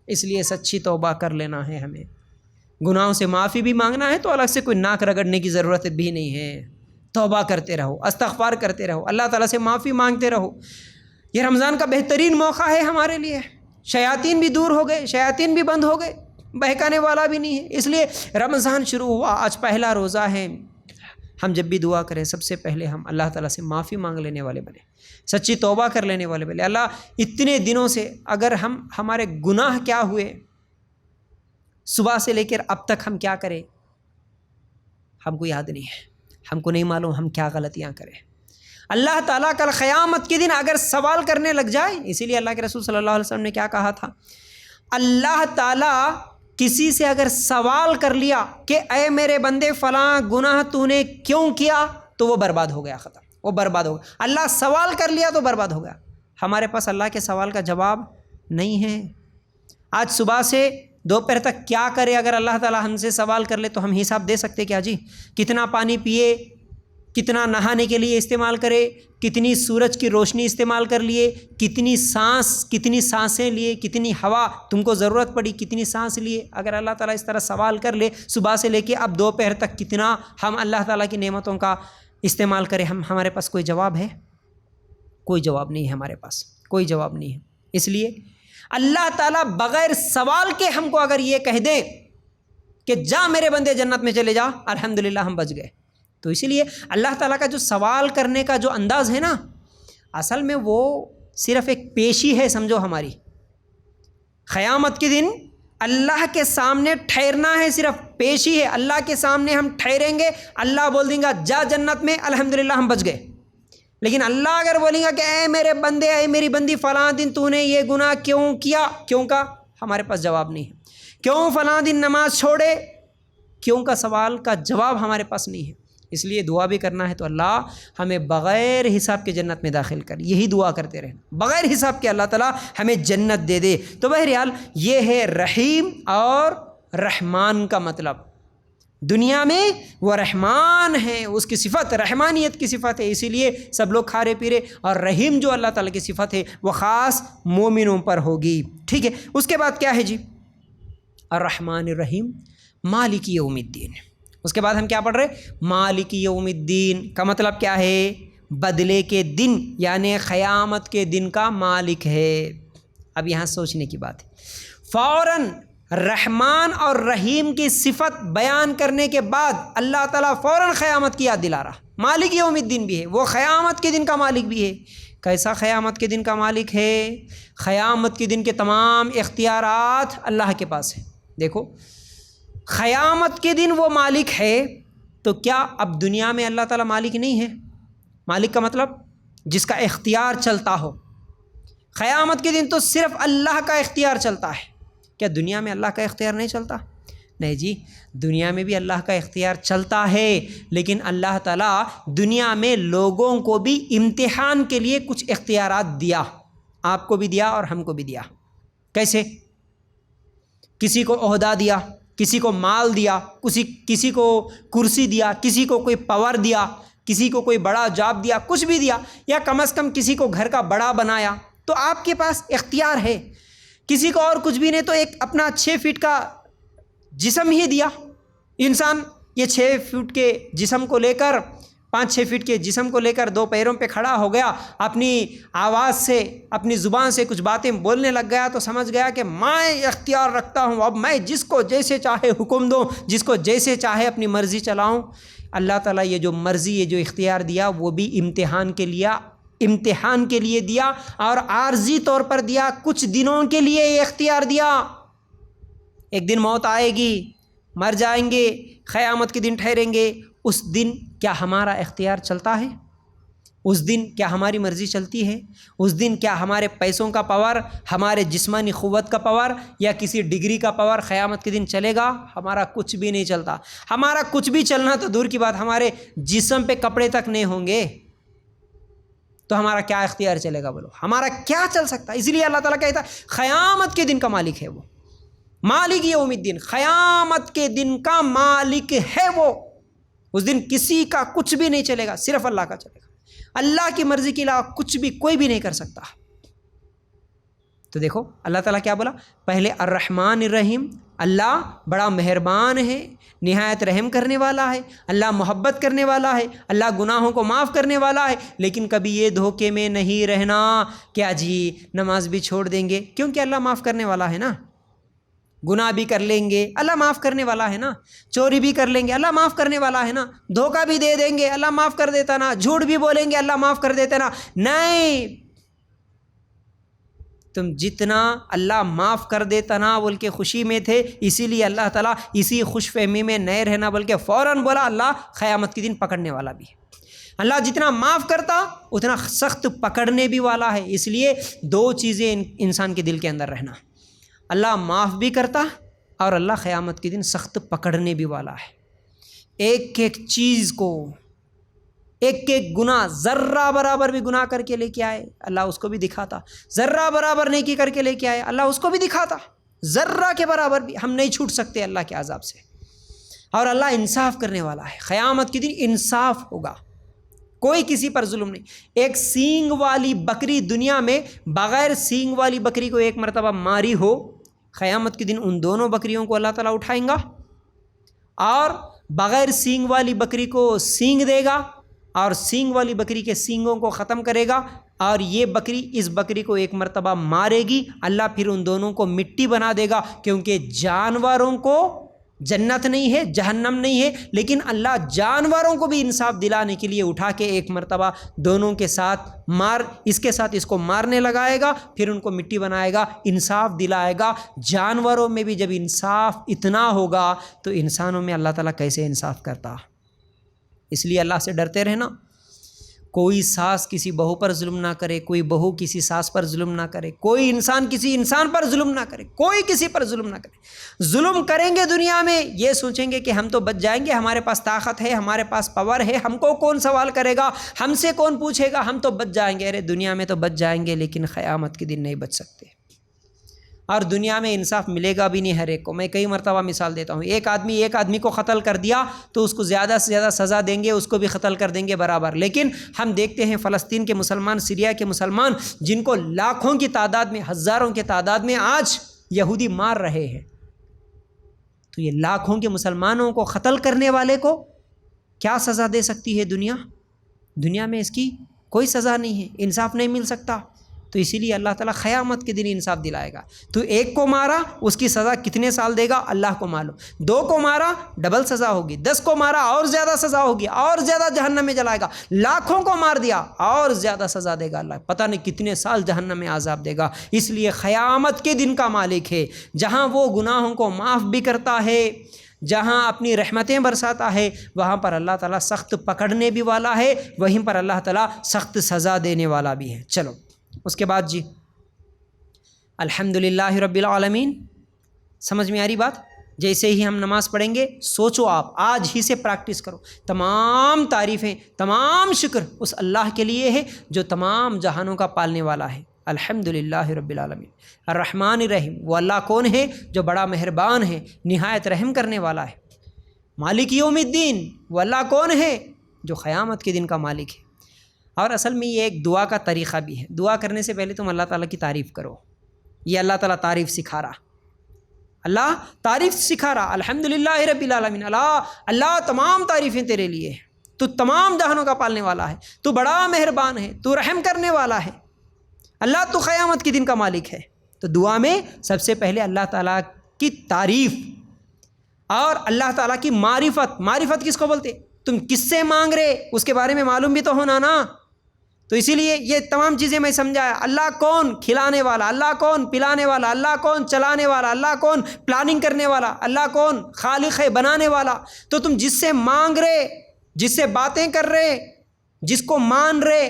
اس لیے سچی توبہ کر لینا ہے، ہمیں گناہوں سے معافی بھی مانگنا ہے، تو الگ سے کوئی ناک رگڑنے کی ضرورت بھی نہیں ہے. توبہ کرتے رہو، استغفار کرتے رہو، اللہ تعالیٰ سے معافی مانگتے رہو. یہ رمضان کا بہترین موقع ہے ہمارے لیے، شیاطین بھی دور ہو گئے، شیاطین بھی بند ہو گئے، بہکانے والا بھی نہیں ہے. اس لیے رمضان شروع ہوا، آج پہلا روزہ ہے. ہم جب بھی دعا کریں سب سے پہلے ہم اللہ تعالیٰ سے معافی مانگ لینے والے بنے، سچی توبہ کر لینے والے بنے. اللہ اتنے دنوں سے اگر ہمارے گناہ کیا ہوئے، صبح سے لے کر اب تک ہم کیا کریں، ہم کو یاد نہیں ہے، ہم کو نہیں معلوم ہم کیا غلطیاں کریں. اللہ تعالیٰ کل قیامت کے دن اگر سوال کرنے لگ جائے، اسی لیے اللہ کے رسول صلی اللہ علیہ وسلم نے کیا کہا تھا، اللہ تعالیٰ کسی سے اگر سوال کر لیا کہ اے میرے بندے فلاں گناہ تو نے کیوں کیا، تو وہ برباد ہو گیا، ختم، وہ برباد ہو گیا. اللہ سوال کر لیا تو برباد ہو گیا. ہمارے پاس اللہ کے سوال کا جواب نہیں ہے۔ آج صبح سے دوپہر تک کیا کرے، اگر اللہ تعالیٰ ہم سے سوال کر لے تو ہم حساب دے سکتے کیا جی؟ کتنا پانی پیے، کتنا نہانے کے لیے استعمال کرے، کتنی سورج کی روشنی استعمال کر لیے، کتنی سانسیں لیے، کتنی ہوا تم کو ضرورت پڑی، کتنی سانس لیے۔ اگر اللہ تعالیٰ اس طرح سوال کر لے صبح سے لے کے اب دوپہر تک کتنا ہم اللہ تعالیٰ کی نعمتوں کا استعمال کریں، ہمارے پاس کوئی جواب ہے؟ کوئی جواب نہیں ہے، ہمارے پاس کوئی جواب نہیں ہے۔ اس لیے اللہ تعالیٰ بغیر سوال کے ہم کو اگر یہ کہہ دے کہ جا میرے بندے جنت میں چلے جا، الحمدللہ ہم بچ گئے۔ تو اسی لیے اللہ تعالیٰ کا جو سوال کرنے کا جو انداز ہے نا، اصل میں وہ صرف ایک پیشی ہے سمجھو ہماری۔ قیامت کے دن اللہ کے سامنے ٹھہرنا ہے، صرف پیشی ہے۔ اللہ کے سامنے ہم ٹھہریں گے، اللہ بول دیں گا جا جنت میں، الحمدللہ ہم بچ گئے۔ لیکن اللہ اگر بولیں گا کہ اے میرے بندے، اے میری بندی، فلاں دن تو نے یہ گناہ کیوں کیا، کیوں کا ہمارے پاس جواب نہیں ہے۔ کیوں فلاں دن نماز چھوڑے، کیوں کا سوال کا جواب ہمارے پاس نہیں ہے۔ اس لیے دعا بھی کرنا ہے تو اللہ ہمیں بغیر حساب کے جنت میں داخل کر، یہی دعا کرتے رہنا، بغیر حساب کے اللہ تعالیٰ ہمیں جنت دے دے۔ تو بہرحال یہ ہے رحیم اور رحمان کا مطلب۔ دنیا میں وہ رحمان ہے، اس کی صفت رحمانیت کی صفت ہے، اسی لیے سب لوگ کھارے پیرے، اور رحیم جو اللہ تعالیٰ کی صفت ہے وہ خاص مومنوں پر ہوگی۔ ٹھیک ہے، اس کے بعد کیا ہے جی؟ الرحمن الرحیم مالک یوم الدین۔ اس کے بعد ہم کیا پڑھ رہے؟ مالک یوم الدین کا مطلب کیا ہے؟ بدلے کے دن، یعنی قیامت کے دن کا مالک ہے۔ اب یہاں سوچنے کی بات ہے، فوراً رحمان اور رحیم کی صفت بیان کرنے کے بعد اللہ تعالیٰ فوراً قیامت کی یاد دلا رہا۔ مالک یوم الدین بھی ہے، وہ قیامت کے دن کا مالک بھی ہے۔ کیسا قیامت کے دن کا مالک ہے؟ قیامت کے دن کے تمام اختیارات اللہ کے پاس ہیں۔ دیکھو، قیامت کے دن وہ مالک ہے، تو کیا اب دنیا میں اللہ تعالیٰ مالک نہیں ہے؟ مالک کا مطلب جس کا اختیار چلتا ہو۔ قیامت کے دن تو صرف اللہ کا اختیار چلتا ہے، کیا دنیا میں اللہ کا اختیار نہیں چلتا؟ نہیں جی، دنیا میں بھی اللہ کا اختیار چلتا ہے، لیکن اللہ تعالیٰ دنیا میں لوگوں کو بھی امتحان کے لیے کچھ اختیارات دیا، آپ کو بھی دیا اور ہم کو بھی دیا۔ کیسے؟ کسی کو عہدہ دیا، کسی کو مال دیا، کسی کو کرسی دیا، کسی کو کوئی پاور دیا، کسی کو کوئی بڑا جاب دیا، کچھ بھی دیا، یا کم از کم کسی کو گھر کا بڑا بنایا، تو آپ کے پاس اختیار ہے۔ کسی کو اور کچھ بھی نہیں تو ایک اپنا 6 فٹ کا جسم ہی دیا۔ انسان یہ 6 فٹ کے جسم کو لے کر، 5-6 فٹ کے جسم کو لے کر 2 پیروں پہ کھڑا ہو گیا، اپنی آواز سے، اپنی زبان سے کچھ باتیں بولنے لگ گیا، تو سمجھ گیا کہ میں اختیار رکھتا ہوں، اب میں جس کو جیسے چاہے حکم دوں، جس کو جیسے چاہے اپنی مرضی چلاؤں۔ اللہ تعالیٰ یہ جو مرضی، یہ جو اختیار دیا، وہ بھی امتحان کے لیے دیا، اور عارضی طور پر دیا، کچھ دنوں کے لیے یہ اختیار دیا۔ ایک دن موت آئے گی، مر جائیں گے، قیامت کے دن ٹھہریں گے، اس دن کیا ہمارا اختیار چلتا ہے؟ اس دن کیا ہماری مرضی چلتی ہے؟ اس دن کیا ہمارے پیسوں کا پاور، ہمارے جسمانی قوت کا پاور، یا کسی ڈگری کا پاور قیامت کے دن چلے گا؟ ہمارا کچھ بھی نہیں چلتا۔ ہمارا کچھ بھی چلنا تو دور کی بات، ہمارے جسم پہ کپڑے تک نہیں ہوں گے، تو ہمارا کیا اختیار چلے گا؟ بولو، ہمارا کیا چل سکتا ہے؟ اس لیے اللہ تعالیٰ کہتا ہے قیامت کے دن کا مالک ہے وہ، مالک یوم الدین، قیامت کے دن کا مالک ہے وہ۔ اس دن کسی کا کچھ بھی نہیں چلے گا، صرف اللہ کا چلے گا۔ اللہ کی مرضی کے علاوہ کچھ بھی کوئی بھی نہیں کر سکتا۔ تو دیکھو اللہ تعالیٰ کیا بولا؟ پہلے الرحمن الرحیم، اللہ بڑا مہربان ہے، نہایت رحم کرنے والا ہے، اللہ محبت کرنے والا ہے، اللہ گناہوں کو معاف کرنے والا ہے۔ لیکن کبھی یہ دھوکے میں نہیں رہنا، کیا جی نماز بھی چھوڑ دیں گے، کیونکہ اللہ معاف کرنے والا ہے نا۔ گناہ بھی کر لیں گے، اللہ معاف کرنے والا ہے نا۔ چوری بھی کر لیں گے، اللہ معاف کرنے والا ہے نا۔ دھوکہ بھی دے دیں گے، اللہ معاف کر دیتا نا۔ جھوٹ بھی بولیں گے، اللہ معاف کر دیتا نا۔ نہیں، تم جتنا اللہ معاف کر دیتا نا بول کے خوشی میں تھے، اسی لیے اللہ تعالیٰ اسی خوش فہمی میں نہیں رہنا بلکہ فوراً بولا اللہ قیامت کے دن پکڑنے والا بھی ہے۔ اللہ جتنا معاف کرتا اتنا سخت پکڑنے بھی والا ہے۔ اس لیے 2 چیزیں انسان کے دل کے اندر رہنا، اللہ معاف بھی کرتا اور اللہ قیامت کے دن سخت پکڑنے بھی والا ہے۔ ایک ایک چیز کو ایک ایک گناہ ذرہ برابر بھی گناہ کر کے لے کے آئے اللہ اس کو بھی دکھاتا، ذرہ برابر نیکی کر کے لے کے آئے اللہ اس کو بھی دکھاتا، ذرہ کے برابر بھی ہم نہیں چھوٹ سکتے اللہ کے عذاب سے۔ اور اللہ انصاف کرنے والا ہے، قیامت کے دن انصاف ہوگا، کوئی کسی پر ظلم نہیں۔ ایک سینگ والی بکری دنیا میں بغیر سینگ والی بکری کو ایک مرتبہ ماری ہو، قیامت کے دن ان دونوں بکریوں کو اللہ تعالیٰ اٹھائیں گا اور بغیر سینگ والی بکری کو سینگ دے گا اور سینگ والی بکری کے سینگوں کو ختم کرے گا، اور یہ بکری اس بکری کو ایک مرتبہ مارے گی، اللہ پھر ان دونوں کو مٹی بنا دے گا، کیونکہ جانوروں کو جنت نہیں ہے، جہنم نہیں ہے، لیکن اللہ جانوروں کو بھی انصاف دلانے کے لیے اٹھا کے ایک مرتبہ دونوں کے ساتھ اس کے ساتھ اس کو مارنے لگائے گا، پھر ان کو مٹی بنائے گا، انصاف دلائے گا۔ جانوروں میں بھی جب انصاف اتنا ہوگا تو انسانوں میں اللہ تعالیٰ کیسے انصاف کرتا؟ اس لیے اللہ سے ڈرتے رہنا، کوئی ساس کسی بہو پر ظلم نہ کرے، کوئی بہو کسی ساس پر ظلم نہ کرے، کوئی انسان کسی انسان پر ظلم نہ کرے، کوئی کسی پر ظلم نہ کرے۔ ظلم کریں گے دنیا میں، یہ سوچیں گے کہ ہم تو بچ جائیں گے، ہمارے پاس طاقت ہے، ہمارے پاس پاور ہے، ہم کو کون سوال کرے گا، ہم سے کون پوچھے گا، ہم تو بچ جائیں گے۔ ارے دنیا میں تو بچ جائیں گے لیکن قیامت کے دن نہیں بچ سکتے، اور دنیا میں انصاف ملے گا بھی نہیں ہر ایک کو۔ میں کئی مرتبہ مثال دیتا ہوں، ایک آدمی کو قتل کر دیا تو اس کو زیادہ سے زیادہ سزا دیں گے، اس کو بھی قتل کر دیں گے برابر، لیکن ہم دیکھتے ہیں فلسطین کے مسلمان، سیریا کے مسلمان، جن کو لاکھوں کی تعداد میں، ہزاروں کی تعداد میں آج یہودی مار رہے ہیں، تو یہ لاکھوں کے مسلمانوں کو قتل کرنے والے کو کیا سزا دے سکتی ہے دنیا میں؟ اس کی کوئی سزا نہیں ہے، انصاف نہیں مل سکتا۔ تو اسی لیے اللہ تعالیٰ قیامت کے دن انصاف دلائے گا۔ تو ایک کو مارا، اس کی سزا کتنے سال دے گا اللہ کو معلوم، 2 کو مارا ڈبل سزا ہوگی، 10 کو مارا اور زیادہ سزا ہوگی، اور زیادہ جہنم میں جلائے گا، لاکھوں کو مار دیا اور زیادہ سزا دے گا اللہ، پتہ نہیں کتنے سال جہنم میں عذاب دے گا۔ اس لیے قیامت کے دن کا مالک ہے، جہاں وہ گناہوں کو معاف بھی کرتا ہے، جہاں اپنی رحمتیں برساتا ہے، وہاں پر اللہ تعالیٰ سخت پکڑنے بھی والا ہے، وہیں پر اللہ تعالیٰ سخت سزا دینے والا بھی ہے۔ چلو اس کے بعد جی الحمدللہ رب العالمین، سمجھ میں آ رہی بات؟ جیسے ہی ہم نماز پڑھیں گے سوچو، آپ آج ہی سے پریکٹس کرو، تمام تعریفیں، تمام شکر اس اللہ کے لیے ہے جو تمام جہانوں کا پالنے والا ہے۔ الحمدللہ رب العالمین الرحمن الرحیم، وہ اللہ کون ہے؟ جو بڑا مہربان ہے، نہایت رحم کرنے والا ہے۔ مالک یوم الدین، وہ اللہ کون ہے؟ جو قیامت کے دن کا مالک ہے۔ اور اصل میں یہ ایک دعا کا طریقہ بھی ہے، دعا کرنے سے پہلے تم اللہ تعالیٰ کی تعریف کرو، یہ اللہ تعالیٰ تعریف سکھا رہا، اللہ تعریف سکھا رہا۔ الحمدللہ رب العالمین، اللہ تمام تعریفیں تیرے لیے ہیں، تو تمام جہانوں کا پالنے والا ہے، تو بڑا مہربان ہے، تو رحم کرنے والا ہے، اللہ تو قیامت کے دن کا مالک ہے۔ تو دعا میں سب سے پہلے اللہ تعالیٰ کی تعریف اور اللہ تعالیٰ کی معرفت کس کو بولتے؟ تم کس سے مانگ رہے اس کے بارے میں معلوم بھی تو ہونا نا۔ تو اسی لیے یہ تمام چیزیں میں سمجھایا، اللہ کون کھلانے والا، اللہ کون پلانے والا، اللہ کون چلانے والا، اللہ کون پلاننگ کرنے والا، اللہ کون خالق ہے بنانے والا۔ تو تم جس سے مانگ رہے، جس سے باتیں کر رہے، جس کو مان رہے،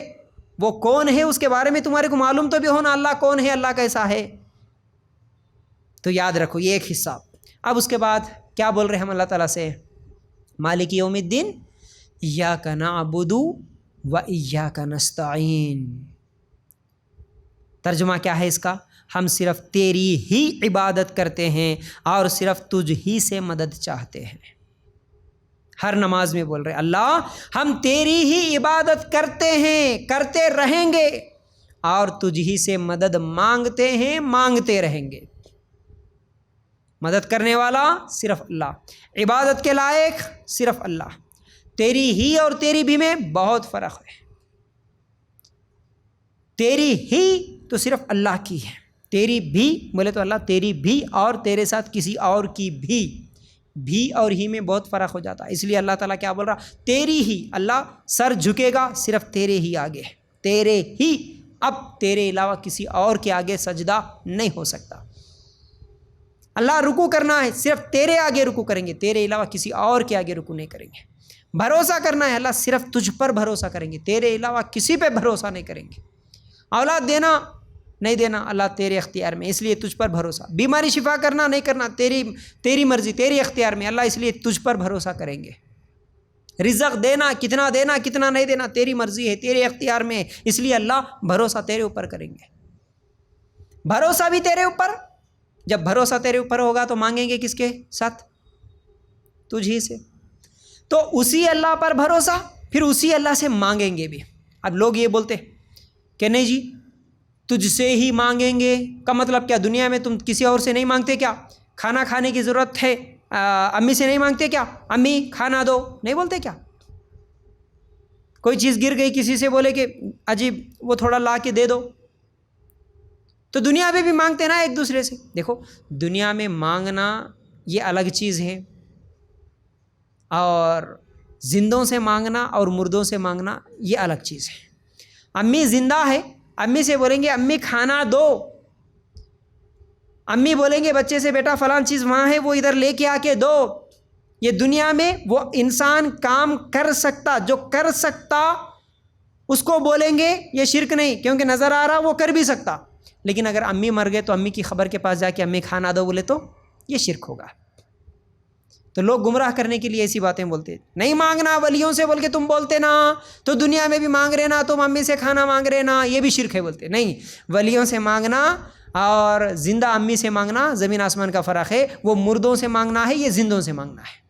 وہ کون ہے اس کے بارے میں تمہارے کو معلوم تو بھی ہونا، اللہ کون ہے، اللہ کیسا ہے۔ تو یاد رکھو یہ ایک حصہ۔ اب اس کے بعد کیا بول رہے ہم اللہ تعالیٰ سے؟ مالک یوم الدین ایاک نعبد و ایاک نستعین۔ ترجمہ کیا ہے اس کا؟ ہم صرف تیری ہی عبادت کرتے ہیں اور صرف تجھ ہی سے مدد چاہتے ہیں۔ ہر نماز میں بول رہے اللہ ہم تیری ہی عبادت کرتے ہیں، کرتے رہیں گے، اور تجھ ہی سے مدد مانگتے ہیں، مانگتے رہیں گے۔ مدد کرنے والا صرف اللہ، عبادت کے لائق صرف اللہ۔ تیری ہی اور تیری بھی میں بہت فرق ہے۔ تیری ہی تو صرف اللہ کی ہے، تیری بھی بولے تو اللہ تیری بھی، اور تیرے ساتھ کسی اور کی بھی اور ہی میں بہت فرق ہو جاتا ہے۔ اس لیے اللہ تعالیٰ کیا بول رہا؟ تیری ہی، اللہ سر جھکے گا صرف تیرے ہی آگے، تیرے ہی، اب تیرے علاوہ کسی اور کے آگے سجدہ نہیں ہو سکتا۔ اللہ رکوع کرنا ہے صرف تیرے آگے رکوع کریں گے، تیرے علاوہ کسی اور کے آگے رکوع نہیں کریں گے۔ بھروسہ کرنا ہے اللہ صرف تجھ پر بھروسہ کریں گے، تیرے علاوہ کسی پہ بھروسہ نہیں کریں گے۔ اولاد دینا نہیں دینا اللہ تیرے اختیار میں، اس لیے تجھ پر بھروسہ۔ بیماری شفا کرنا نہیں کرنا تیری مرضی، تیری اختیار میں اللہ، اس لیے تجھ پر بھروسہ کریں گے۔ رزق دینا کتنا نہیں دینا تیری مرضی ہے، تیرے اختیار میں ہے، اس لیے اللہ بھروسہ تیرے اوپر کریں گے، بھروسہ بھی تیرے اوپر۔ جب بھروسہ تیرے اوپر ہوگا تو مانگیں گے کس کے ساتھ؟ تجھ ہی سے۔ تو اسی اللہ پر بھروسہ، پھر اسی اللہ سے مانگیں گے بھی۔ اب لوگ یہ بولتے کہ نہیں جی تجھ سے ہی مانگیں گے، کا مطلب کیا؟ دنیا میں تم کسی اور سے نہیں مانگتے کیا؟ کھانا کھانے کی ضرورت ہے امی سے نہیں مانگتے کیا؟ امی کھانا دو، نہیں بولتے کیا؟ کوئی چیز گر گئی کسی سے بولے کہ عجیب وہ تھوڑا لا کے دے دو، تو دنیا میں بھی مانگتے نا ایک دوسرے سے۔ دیکھو دنیا میں مانگنا یہ الگ چیز ہے، اور زندوں سے مانگنا اور مردوں سے مانگنا یہ الگ چیز ہے۔ امی زندہ ہے، امی سے بولیں گے امی کھانا دو، امی بولیں گے بچے سے بیٹا فلاں چیز وہاں ہے وہ ادھر لے کے آ کے دو۔ یہ دنیا میں وہ انسان کام کر سکتا، جو کر سکتا اس کو بولیں گے یہ شرک نہیں، کیونکہ نظر آ رہا وہ کر بھی سکتا، لیکن اگر امی مر گئے تو امی کی خبر کے پاس جا کے امی کھانا دو بولے تو یہ شرک ہوگا۔ تو لوگ گمراہ کرنے کے لیے ایسی باتیں بولتے ہیں، نہیں مانگنا ولیوں سے بول کے تم بولتے نا، تو دنیا میں بھی مانگ رہے نا، تم امی سے کھانا مانگ رہے نا، یہ بھی شرک ہے بولتے۔ نہیں، ولیوں سے مانگنا اور زندہ امی سے مانگنا زمین آسمان کا فرق ہے، وہ مردوں سے مانگنا ہے، یہ زندوں سے مانگنا ہے،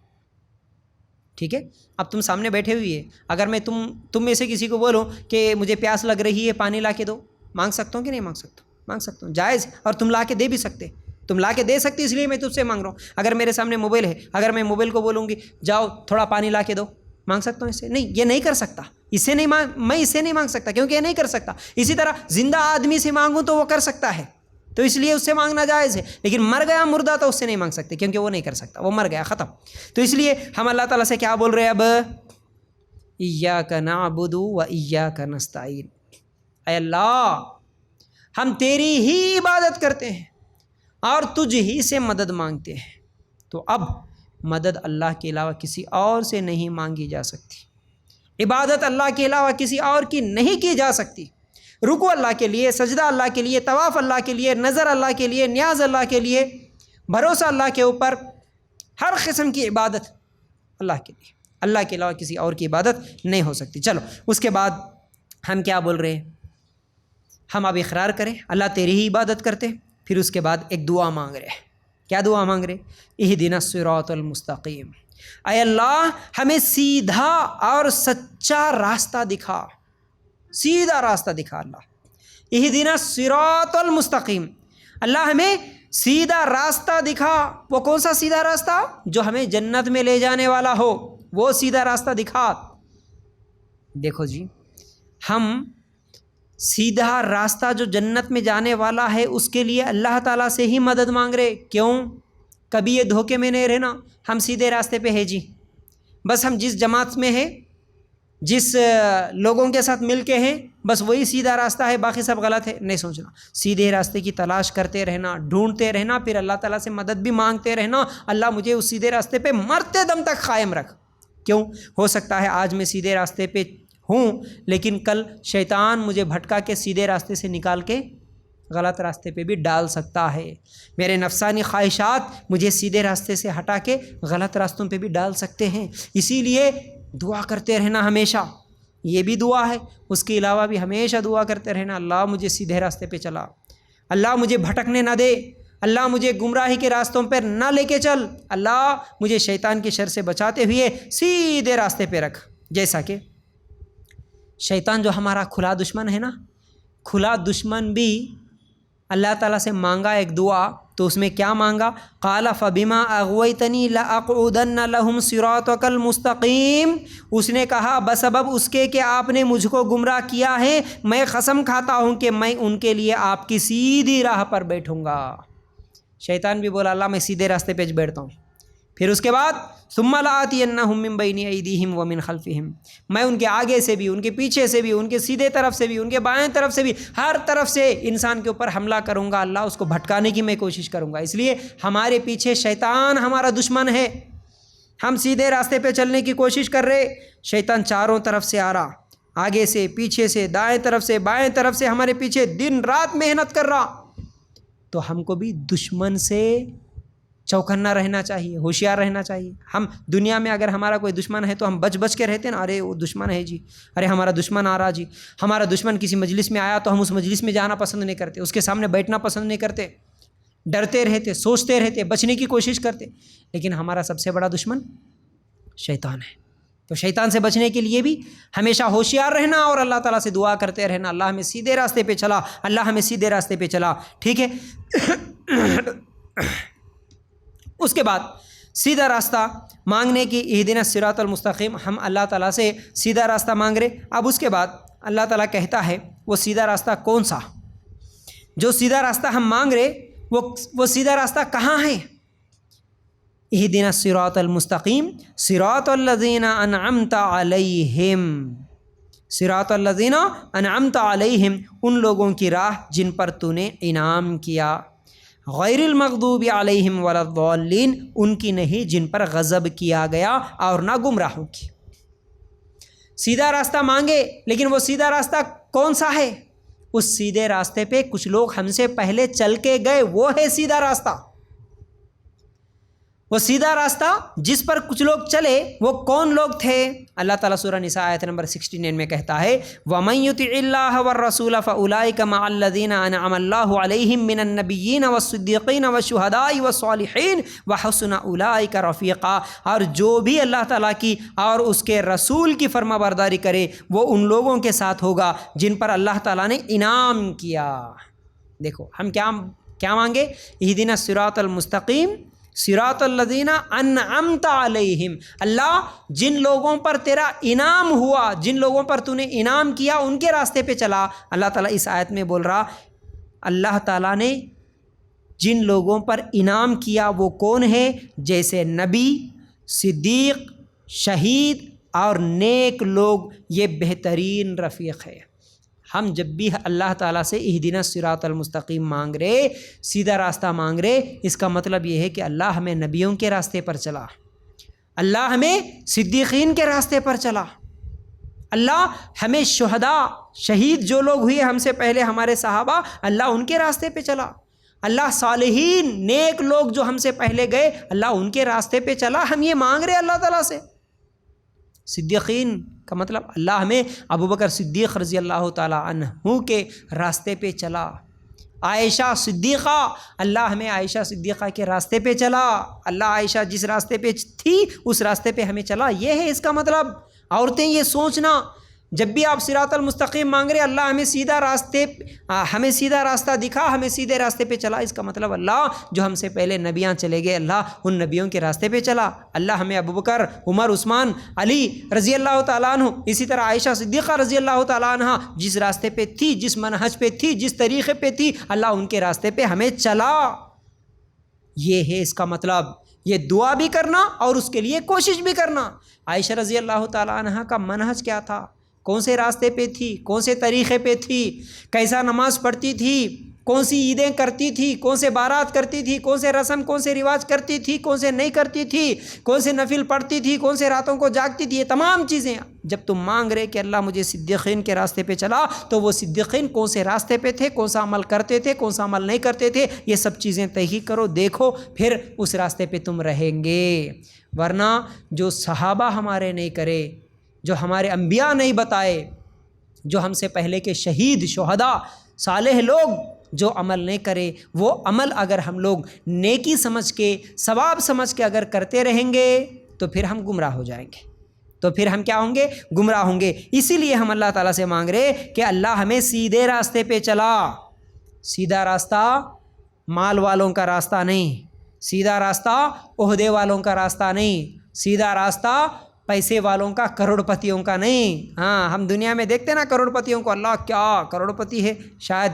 ٹھیک ہے؟ اب تم سامنے بیٹھے ہوئی ہے، اگر میں تم میں سے کسی کو بولوں کہ مجھے پیاس لگ رہی ہے پانی لا کے دو، مانگ سکتا ہوں کہ نہیں مانگ سکتا؟ مانگ سکتا ہوں، جائز، اور تم لا کے دے بھی سکتے، تم لا کے دے سکتے، اس لیے میں تجھ سے مانگ رہا ہوں۔ اگر میرے سامنے موبائل ہے، اگر میں موبائل کو بولوں گی جاؤ تھوڑا پانی لا کے دو، مانگ سکتا ہوں اس سے؟ نہیں، یہ نہیں کر سکتا، اس سے نہیں میں اس سے نہیں مانگ سکتا کیونکہ یہ نہیں کر سکتا۔ اسی طرح زندہ آدمی سے مانگوں تو وہ کر سکتا ہے، تو اس لیے اس سے مانگنا جائز ہے، لیکن مر گیا مردہ تو اس سے نہیں مانگ سکتے کیونکہ وہ نہیں کر سکتا، وہ مر گیا، ختم۔ تو اس لیے ہم اللہ تعالیٰ سے کیا بول رہے ہیں اب؟ ایاک نعبد و ایاک نستعین، اے اللہ ہم تیری ہی عبادت کرتے ہیں اور تجھ ہی سے مدد مانگتے ہیں۔ تو اب مدد اللہ کے علاوہ کسی اور سے نہیں مانگی جا سکتی، عبادت اللہ کے علاوہ کسی اور کی نہیں کی جا سکتی، رکوع اللہ کے لیے، سجدہ اللہ کے لیے، طواف اللہ کے لیے، نظر اللہ کے لیے، نیاز اللہ کے لیے، بھروسہ اللہ کے اوپر، ہر قسم کی عبادت اللہ کے لیے، اللہ کے علاوہ کسی اور کی عبادت نہیں ہو سکتی۔ چلو اس کے بعد ہم کیا بول رہے ہیں؟ ہم اب اقرار کریں اللہ تیری ہی عبادت کرتے، پھر اس کے بعد ایک دعا مانگ رہے ہیں۔ کیا دعا مانگ رہے؟ اہدنا الصراط المستقیم، اے اللہ ہمیں سیدھا اور سچا راستہ دکھا، سیدھا راستہ دکھا اللہ، اہدنا الصراط المستقیم، اللہ ہمیں سیدھا راستہ دکھا۔ وہ کون سا سیدھا راستہ؟ جو ہمیں جنت میں لے جانے والا ہو، وہ سیدھا راستہ دکھا۔ دیکھو جی، ہم سیدھا راستہ جو جنت میں جانے والا ہے اس کے لیے اللہ تعالیٰ سے ہی مدد مانگ رہے۔ کیوں؟ کبھی یہ دھوکے میں نہیں رہنا ہم سیدھے راستے پہ ہیں جی، بس ہم جس جماعت میں ہیں، جس لوگوں کے ساتھ مل کے ہیں، بس وہی سیدھا راستہ ہے، باقی سب غلط ہے، نہیں سوچنا۔ سیدھے راستے کی تلاش کرتے رہنا، ڈھونڈتے رہنا، پھر اللہ تعالیٰ سے مدد بھی مانگتے رہنا، اللہ مجھے اس سیدھے راستے پہ مرتے دم تک قائم رکھ۔ کیوں؟ ہو سکتا ہے آج میں سیدھے راستے پہ ہوں، لیکن کل شیطان مجھے بھٹکا کے سیدھے راستے سے نکال کے غلط راستے پہ بھی ڈال سکتا ہے، میرے نفسانی خواہشات مجھے سیدھے راستے سے ہٹا کے غلط راستوں پہ بھی ڈال سکتے ہیں۔ اسی لیے دعا کرتے رہنا ہمیشہ، یہ بھی دعا ہے، اس کے علاوہ بھی ہمیشہ دعا کرتے رہنا اللہ مجھے سیدھے راستے پہ چلا، اللہ مجھے بھٹکنے نہ دے، اللہ مجھے گمراہی کے راستوں پر نہ لے کے چل، اللہ مجھے شیطان کی شر سے بچاتے ہوئے سیدھے راستے پہ رکھ۔ جیسا کہ شیطان جو ہمارا کھلا دشمن ہے نا، کھلا دشمن بھی اللہ تعالیٰ سے مانگا ایک دعا، تو اس میں کیا مانگا؟ قال فبما اغویتنی لاقعدن لهم صراطک المستقیم، اس نے کہا بسبب اس کے کہ آپ نے مجھ کو گمراہ کیا ہے، میں قسم کھاتا ہوں کہ میں ان کے لیے آپ کی سیدھی راہ پر بیٹھوں گا۔ شیطان بھی بولا اللہ میں سیدھے راستے پہ بیٹھتا ہوں۔ پھر اس کے بعد ثم لآتینہم من بین ایدیہم ومن خلفہم، میں ان کے آگے سے بھی، ان کے پیچھے سے بھی، ان کے سیدھے طرف سے بھی، ان کے بائیں طرف سے بھی، ہر طرف سے انسان کے اوپر حملہ کروں گا، اللہ اس کو بھٹکانے کی میں کوشش کروں گا۔ اس لیے ہمارے پیچھے شیطان ہمارا دشمن ہے، ہم سیدھے راستے پہ چلنے کی کوشش کر رہے، شیطان چاروں طرف سے آ رہا، آگے سے، پیچھے سے، دائیں طرف سے، بائیں طرف سے، ہمارے پیچھے دن رات محنت کر رہا، تو ہم کو بھی دشمن سے چوکنا رہنا چاہیے، ہوشیار رہنا چاہیے۔ ہم دنیا میں اگر ہمارا کوئی دشمن ہے تو ہم بچ کے رہتے ہیں نا، ارے وہ دشمن ہے جی، ارے ہمارا دشمن آ رہا جی۔ ہمارا دشمن کسی مجلس میں آیا تو ہم اس مجلس میں جانا پسند نہیں کرتے، اس کے سامنے بیٹھنا پسند نہیں کرتے، ڈرتے رہتے، سوچتے رہتے، بچنے کی کوشش کرتے۔ لیکن ہمارا سب سے بڑا دشمن شیطان ہے، تو شیطان سے بچنے کے لیے بھی ہمیشہ ہوشیار رہنا اور اللہ تعالیٰ سے دعا کرتے رہنا، اللہ ہمیں سیدھے راستے پہ چلا، اللہ ہمیں سیدھے راستے پہ چلا، ٹھیک ہے۔ اس کے بعد سیدھا راستہ مانگنے کی اہدنا الصراط المستقیم، ہم اللہ تعالیٰ سے سیدھا راستہ مانگ رہے۔ اب اس کے بعد اللہ تعالیٰ کہتا ہے وہ سیدھا راستہ کون سا، جو سیدھا راستہ ہم مانگ رہے وہ سیدھا راستہ کہاں ہے؟ اہدنا الصراط المستقیم صراط الذین انعمت علیہم، صراط الذین انعمت علیہم، ان لوگوں کی راہ جن پر تو نے انعام کیا، غیر المغضوب علیہم ولا الضالین، ان کی نہیں جن پر غضب کیا گیا اور نہ گمراہوں کی۔ سیدھا راستہ مانگے، لیکن وہ سیدھا راستہ کون سا ہے؟ اس سیدھے راستے پہ کچھ لوگ ہم سے پہلے چل کے گئے، وہ ہے سیدھا راستہ۔ وہ سیدھا راستہ جس پر کچھ لوگ چلے وہ کون لوگ تھے؟ اللہ تعالیٰ سورہ نساء آیت نمبر 69 میں کہتا ہے وَمَن يُطِعِ اللَّهَ وَالرَّسُولَ فَأُولَٰئِكَ مَعَ الَّذِينَ أَنْعَمَ اللَّهُ عَلَيْهِم مِّنَ النَّبِيِّينَ وَالصِّدِّيقِينَ وَالشُّهَدَاءِ وَالصَّالِحِينَ وَحَسُنَ أُولَٰئِكَ رَفِيقًا، اور جو بھی اللہ تعالیٰ کی اور اس کے رسول کی فرما برداری کرے وہ ان لوگوں کے ساتھ ہوگا جن پر اللہ تعالیٰ نے انعام کیا۔ دیکھو ہم کیا مانگے؟ اہدنا الصراط المستقیم صراط الذین انعمت علیہم، اللہ جن لوگوں پر تیرا انعام ہوا، جن لوگوں پر تو نے انعام کیا ان کے راستے پہ چلا۔ اللہ تعالیٰ اس آیت میں بول رہا اللہ تعالیٰ نے جن لوگوں پر انعام کیا وہ کون ہے؟ جیسے نبی، صدیق، شہید اور نیک لوگ، یہ بہترین رفیق ہے۔ ہم جب بھی اللہ تعالیٰ سے اہدنا الصراط المستقیم مانگ رہے، سیدھا راستہ مانگ رہے، اس کا مطلب یہ ہے کہ اللہ ہمیں نبیوں کے راستے پر چلا، اللہ ہمیں صدیقین کے راستے پر چلا، اللہ ہمیں شہداء، شہید جو لوگ ہوئے ہم سے پہلے ہمارے صحابہ، اللہ ان کے راستے پہ چلا، اللہ صالحین نیک لوگ جو ہم سے پہلے گئے اللہ ان کے راستے پہ چلا۔ ہم یہ مانگ رہے اللہ تعالیٰ سے۔ صدیقین کا مطلب اللہ ہمیں ابوبکر صدیق رضی اللہ تعالیٰ عنہ کے راستے پہ چلا، عائشہ صدیقہ، اللہ ہمیں عائشہ صدیقہ کے راستے پہ چلا، اللہ عائشہ جس راستے پہ تھی اس راستے پہ ہمیں چلا، یہ ہے اس کا مطلب۔ عورتیں یہ سوچنا جب بھی آپ صراط المستقیم مانگ رہے اللہ ہمیں سیدھا راستہ دکھا، ہمیں سیدھے راستے پہ چلا، اس کا مطلب اللہ جو ہم سے پہلے نبیاں چلے گئے اللہ ان نبیوں کے راستے پہ چلا، اللہ ہمیں ابوبکر، عمر، عثمان، علی رضی اللہ تعالیٰ عنہ، اسی طرح عائشہ صدیقہ رضی اللہ تعالیٰ عنہ جس راستے پہ تھی، جس منہج پہ تھی، جس طریقے پہ تھی، اللہ ان کے راستے پہ ہمیں چلا۔ یہ ہے اس کا مطلب، یہ دعا بھی کرنا اور اس کے لیے کوشش بھی کرنا۔ عائشہ رضی اللہ تعالیٰ عنہ کا منہج کیا تھا؟ کون سے راستے پہ تھی؟ کون سے طریقے پہ تھی؟ کیسا نماز پڑھتی تھی؟ کون سی عیدیں کرتی تھی؟ کون سے بارات کرتی تھی؟ کون سے رسم، کون سے رواج کرتی تھی؟ کون سے نہیں کرتی تھی؟ کون سے نفل پڑھتی تھی؟ کون سے راتوں کو جاگتی تھی؟ یہ تمام چیزیں جب تم مانگ رہے کہ اللہ مجھے صدیقین کے راستے پہ چلا، تو وہ صدیقین کون سے راستے پہ تھے، کون سا عمل کرتے تھے، کون سا عمل نہیں کرتے تھے، یہ سب چیزیں تحقیق کرو، دیکھو، پھر اس راستے پہ تم رہیں گے۔ ورنہ جو صحابہ ہمارے نہیں کرے، جو ہمارے انبیاء نہیں بتائے، جو ہم سے پہلے کے شہید، شہداء، صالح لوگ جو عمل نہیں کرے، وہ عمل اگر ہم لوگ نیکی سمجھ کے، ثواب سمجھ کے اگر کرتے رہیں گے تو پھر ہم گمراہ ہو جائیں گے، تو پھر ہم کیا ہوں گے؟ گمراہ ہوں گے۔ اسی لیے ہم اللہ تعالیٰ سے مانگ رہے کہ اللہ ہمیں سیدھے راستے پہ چلا۔ سیدھا راستہ مال والوں کا راستہ نہیں، سیدھا راستہ عہدے والوں کا راستہ نہیں، سیدھا راستہ پیسے والوں کا، کروڑ پتیوں کا نہیں۔ ہاں ہم دنیا میں دیکھتے نا کروڑ پتیوں کو، اللہ کیا کروڑ پتی ہے شاید۔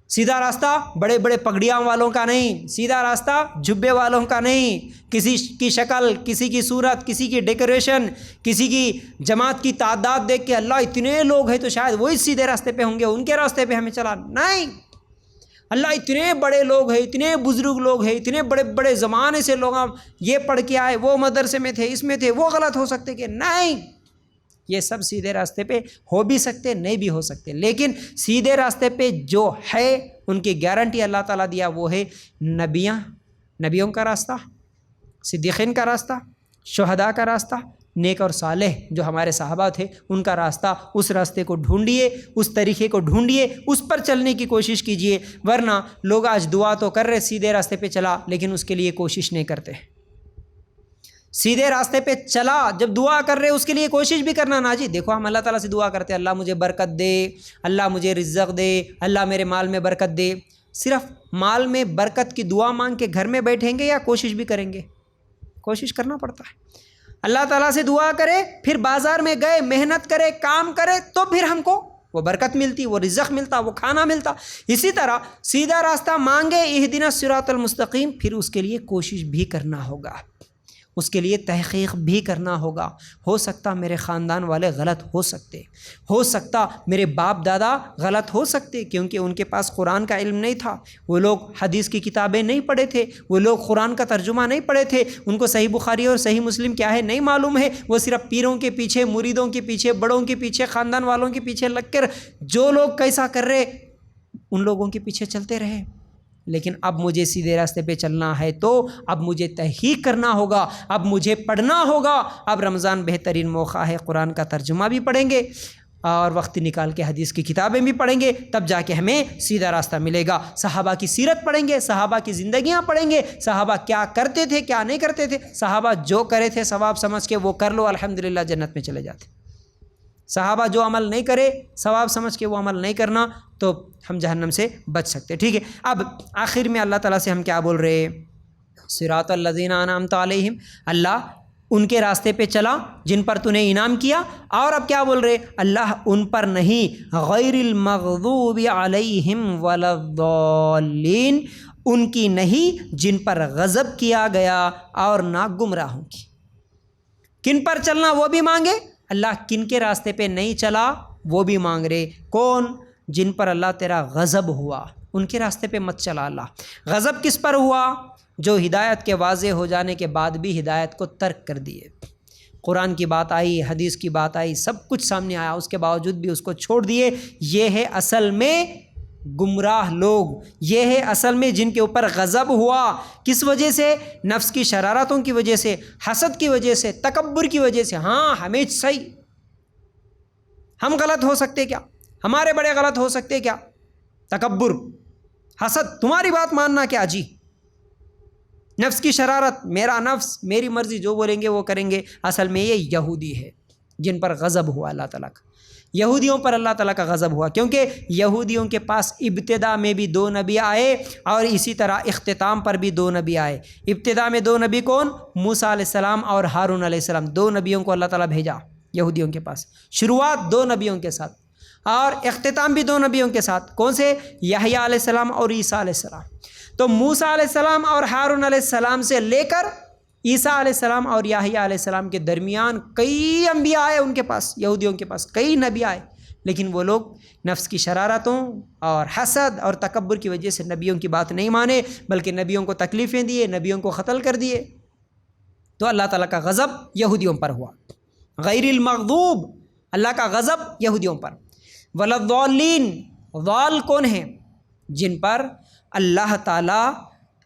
سیدھا راستہ بڑے بڑے پگڑیاں والوں کا نہیں، سیدھا راستہ جھبے والوں کا نہیں، کسی کی شکل، کسی کی صورت، کسی کی ڈیکوریشن، کسی کی جماعت کی تعداد دیکھ کے اللہ اتنے لوگ ہیں تو شاید وہی سیدھے راستے پہ ہوں گے، ان کے راستے پہ ہمیں چلا، نہیں۔ اللہ اتنے بڑے لوگ ہیں، اتنے بزرگ لوگ ہیں، اتنے بڑے بڑے زمانے سے لوگ یہ پڑھ کے آئے، وہ مدرسے میں تھے، اس میں تھے، وہ غلط ہو سکتے کہ نہیں، یہ سب سیدھے راستے پہ ہو بھی سکتے، نہیں بھی ہو سکتے، لیکن سیدھے راستے پہ جو ہے ان کی گارنٹی اللہ تعالیٰ دیا وہ ہے نبیاں، نبیوں کا راستہ، صدیقین کا راستہ، شہداء کا راستہ، نیک اور صالح جو ہمارے صحابہ تھے ان کا راستہ، اس راستے کو ڈھونڈیے، اس طریقے کو ڈھونڈیے، اس پر چلنے کی کوشش کیجیے۔ ورنہ لوگ آج دعا تو کر رہے سیدھے راستے پہ چلا، لیکن اس کے لیے کوشش نہیں کرتے۔ سیدھے راستے پہ چلا، جب دعا کر رہے اس کے لیے کوشش بھی کرنا نا جی۔ دیکھو ہم اللہ تعالیٰ سے دعا کرتے ہیں، اللہ مجھے برکت دے، اللہ مجھے رزق دے، اللہ میرے مال میں برکت دے۔ صرف مال میں برکت کی دعا مانگ کے گھر میں بیٹھیں گے یا کوشش بھی کریں گے؟ کوشش کرنا پڑتا ہے۔ اللہ تعالیٰ سے دعا کرے، پھر بازار میں گئے، محنت کرے، کام کرے، تو پھر ہم کو وہ برکت ملتی، وہ رزق ملتا، وہ کھانا ملتا۔ اسی طرح سیدھا راستہ مانگے، اہدنا الصراط المستقیم، پھر اس کے لیے کوشش بھی کرنا ہوگا، اس کے لیے تحقیق بھی کرنا ہوگا۔ ہو سکتا میرے خاندان والے غلط ہو سکتے، ہو سکتا میرے باپ دادا غلط ہو سکتے، کیونکہ ان کے پاس قرآن کا علم نہیں تھا، وہ لوگ حدیث کی کتابیں نہیں پڑھے تھے، وہ لوگ قرآن کا ترجمہ نہیں پڑھے تھے، ان کو صحیح بخاری اور صحیح مسلم کیا ہے نہیں معلوم ہے، وہ صرف پیروں کے پیچھے، مریدوں کے پیچھے، بڑوں کے پیچھے، خاندان والوں کے پیچھے لگ کر جو لوگ کیسا کر رہے ان لوگوں کے پیچھے چلتے رہے۔ لیکن اب مجھے سیدھے راستے پہ چلنا ہے تو اب مجھے تحقیق کرنا ہوگا، اب مجھے پڑھنا ہوگا۔ اب رمضان بہترین موقع ہے، قرآن کا ترجمہ بھی پڑھیں گے اور وقت نکال کے حدیث کی کتابیں بھی پڑھیں گے، تب جا کے ہمیں سیدھا راستہ ملے گا۔ صحابہ کی سیرت پڑھیں گے، صحابہ کی زندگیاں پڑھیں گے، صحابہ کیا کرتے تھے کیا نہیں کرتے تھے، صحابہ جو کرے تھے ثواب سمجھ کے وہ کر لو، الحمدللہ جنت میں چلے جاتے۔ صحابہ جو عمل نہیں کرے ثواب سمجھ کے وہ عمل نہیں کرنا تو ہم جہنم سے بچ سکتے۔ ٹھیک ہے، اب آخر میں اللہ تعالیٰ سے ہم کیا بول رہے ہیں؟ صراط الذین انعمت علیہم، اللہ ان کے راستے پہ چلا جن پر تو نے انعام کیا، اور اب کیا بول رہے؟ اللہ ان پر نہیں، غیر المغضوب علیہم ولا الضالین، ان کی نہیں جن پر غضب کیا گیا اور نہ گمراہوں کی۔ کن پر چلنا وہ بھی مانگے، اللہ کن کے راستے پہ نہیں چلا وہ بھی مانگ رہے، کون؟ جن پر اللہ تیرا غضب ہوا ان کے راستے پہ مت چلا۔ اللہ غضب کس پر ہوا؟ جو ہدایت کے واضح ہو جانے کے بعد بھی ہدایت کو ترک کر دیے، قرآن کی بات آئی، حدیث کی بات آئی، سب کچھ سامنے آیا، اس کے باوجود بھی اس کو چھوڑ دیے۔ یہ ہے اصل میں گمراہ لوگ، یہ ہے اصل میں جن کے اوپر غضب ہوا۔ کس وجہ سے؟ نفس کی شرارتوں کی وجہ سے، حسد کی وجہ سے، تکبر کی وجہ سے۔ ہاں ہمیں صحیح، ہم غلط ہو سکتے کیا؟ ہمارے بڑے غلط ہو سکتے کیا؟ تکبر، حسد، تمہاری بات ماننا کیا جی؟ نفس کی شرارت، میرا نفس میری مرضی، جو بولیں گے وہ کریں گے۔ اصل میں یہ یہودی ہے جن پر غضب ہوا اللہ تعالیٰ کا، یہودیوں پر اللہ تعالیٰ کا غضب ہوا، کیونکہ یہودیوں کے پاس ابتدا میں بھی 2 نبی آئے اور اسی طرح اختتام پر بھی 2 نبی آئے۔ ابتدا میں 2 نبی کون؟ موسیٰ علیہ السلام اور ہارون علیہ السلام، 2 نبیوں کو اللہ تعالیٰ بھیجا یہودیوں کے پاس۔ شروعات 2 نبیوں کے ساتھ اور اختتام بھی 2 نبیوں کے ساتھ، کون سے؟ یحییٰ علیہ السلام اور عیسیٰ علیہ السلام۔ تو موسیٰ علیہ السلام اور ہارون علیہ السلام سے لے کر عیسیٰ علیہ السلام اور یحییٰ علیہ السلام کے درمیان کئی انبیاء آئے ان کے پاس، یہودیوں کے پاس کئی نبی آئے، لیکن وہ لوگ نفس کی شرارتوں اور حسد اور تکبر کی وجہ سے نبیوں کی بات نہیں مانے، بلکہ نبیوں کو تکلیفیں دیے، نبیوں کو قتل کر دیے۔ تو اللہ تعالیٰ کا غضب یہودیوں پر ہوا، غیر المغضوب، اللہ کا غضب یہودیوں پر۔ ولا الضالین، ضال کون ہیں؟ جن پر اللہ تعالیٰ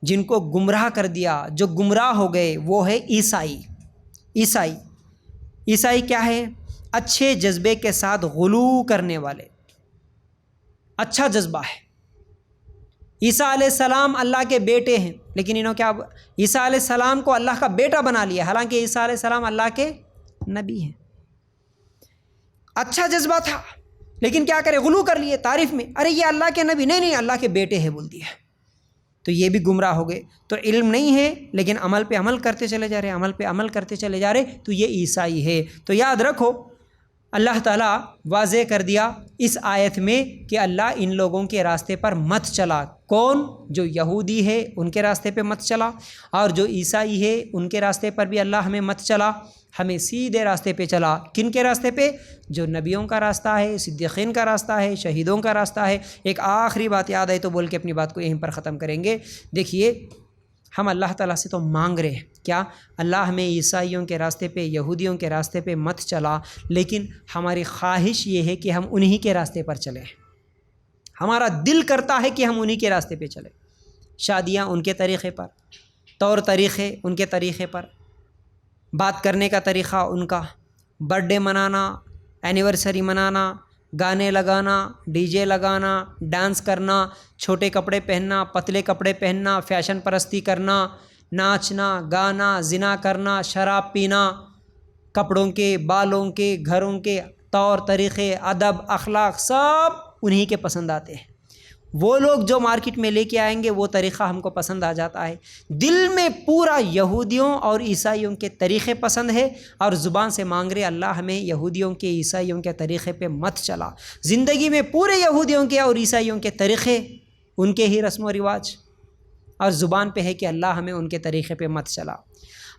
جن کو گمراہ کر دیا، جو گمراہ ہو گئے، وہ ہے عیسائی۔ عیسائی کیا ہے؟ اچھے جذبے کے ساتھ غلو کرنے والے، اچھا جذبہ ہے۔ عیسیٰ علیہ السلام اللہ کے بیٹے ہیں، لیکن انہوں کیا؟ عیسیٰ علیہ السلام کو اللہ کا بیٹا بنا لیا، حالانکہ عیسیٰ علیہ السلام اللہ کے نبی ہیں۔ اچھا جذبہ تھا لیکن کیا کرے؟ غلو کر لیے تعریف میں، ارے یہ اللہ کے نبی نہیں، اللہ کے بیٹے ہیں بول دیا، تو یہ بھی گمراہ ہو گئے۔ تو علم نہیں ہے لیکن عمل پہ عمل کرتے چلے جا رہے، عمل پہ عمل کرتے چلے جا رہے، تو یہ عیسائی ہے۔ تو یاد رکھو اللہ تعالیٰ واضح کر دیا اس آیت میں کہ اللہ ان لوگوں کے راستے پر مت چلا۔ کون؟ جو یہودی ہے ان کے راستے پہ مت چلا، اور جو عیسائی ہے ان کے راستے پر بھی اللہ ہمیں مت چلا، ہمیں سیدھے راستے پہ چلا۔ کن کے راستے پہ؟ جو نبیوں کا راستہ ہے، صدیقین کا راستہ ہے، شہیدوں کا راستہ ہے۔ ایک آخری بات یاد آئی تو بول کے اپنی بات کو یہیں پر ختم کریں گے۔ دیکھیے ہم اللہ تعالیٰ سے تو مانگ رہے ہیں کیا؟ اللہ ہمیں عیسائیوں کے راستے پہ، یہودیوں کے راستے پہ مت چلا، لیکن ہماری خواہش یہ ہے کہ ہم انہی کے راستے پر چلیں، ہمارا دل کرتا ہے کہ ہم انہی کے راستے پہ چلیں۔ شادیاں ان کے طریقے پر، طور طریقے ان کے طریقے پر، بات کرنے کا طریقہ ان کا، برتھ ڈے منانا، اینیورسری منانا، گانے لگانا، ڈی جے لگانا، ڈانس کرنا، چھوٹے کپڑے پہننا، پتلے کپڑے پہننا، فیشن پرستی کرنا، ناچنا گانا، زنا کرنا، شراب پینا، کپڑوں کے، بالوں کے، گھروں کے طور طریقے، ادب، اخلاق سب انہی کے پسند آتے ہیں۔ وہ لوگ جو مارکیٹ میں لے کے آئیں گے وہ طریقہ ہم کو پسند آ جاتا ہے۔ دل میں پورا یہودیوں اور عیسائیوں کے طریقے پسند ہے، اور زبان سے مانگ رہے اللہ ہمیں یہودیوں کے، عیسائیوں کے طریقے پہ مت چلا۔ زندگی میں پورے یہودیوں کے اور عیسائیوں کے طریقے، ان کے ہی رسم و رواج، اور زبان پہ ہے کہ اللہ ہمیں ان کے طریقے پہ مت چلا۔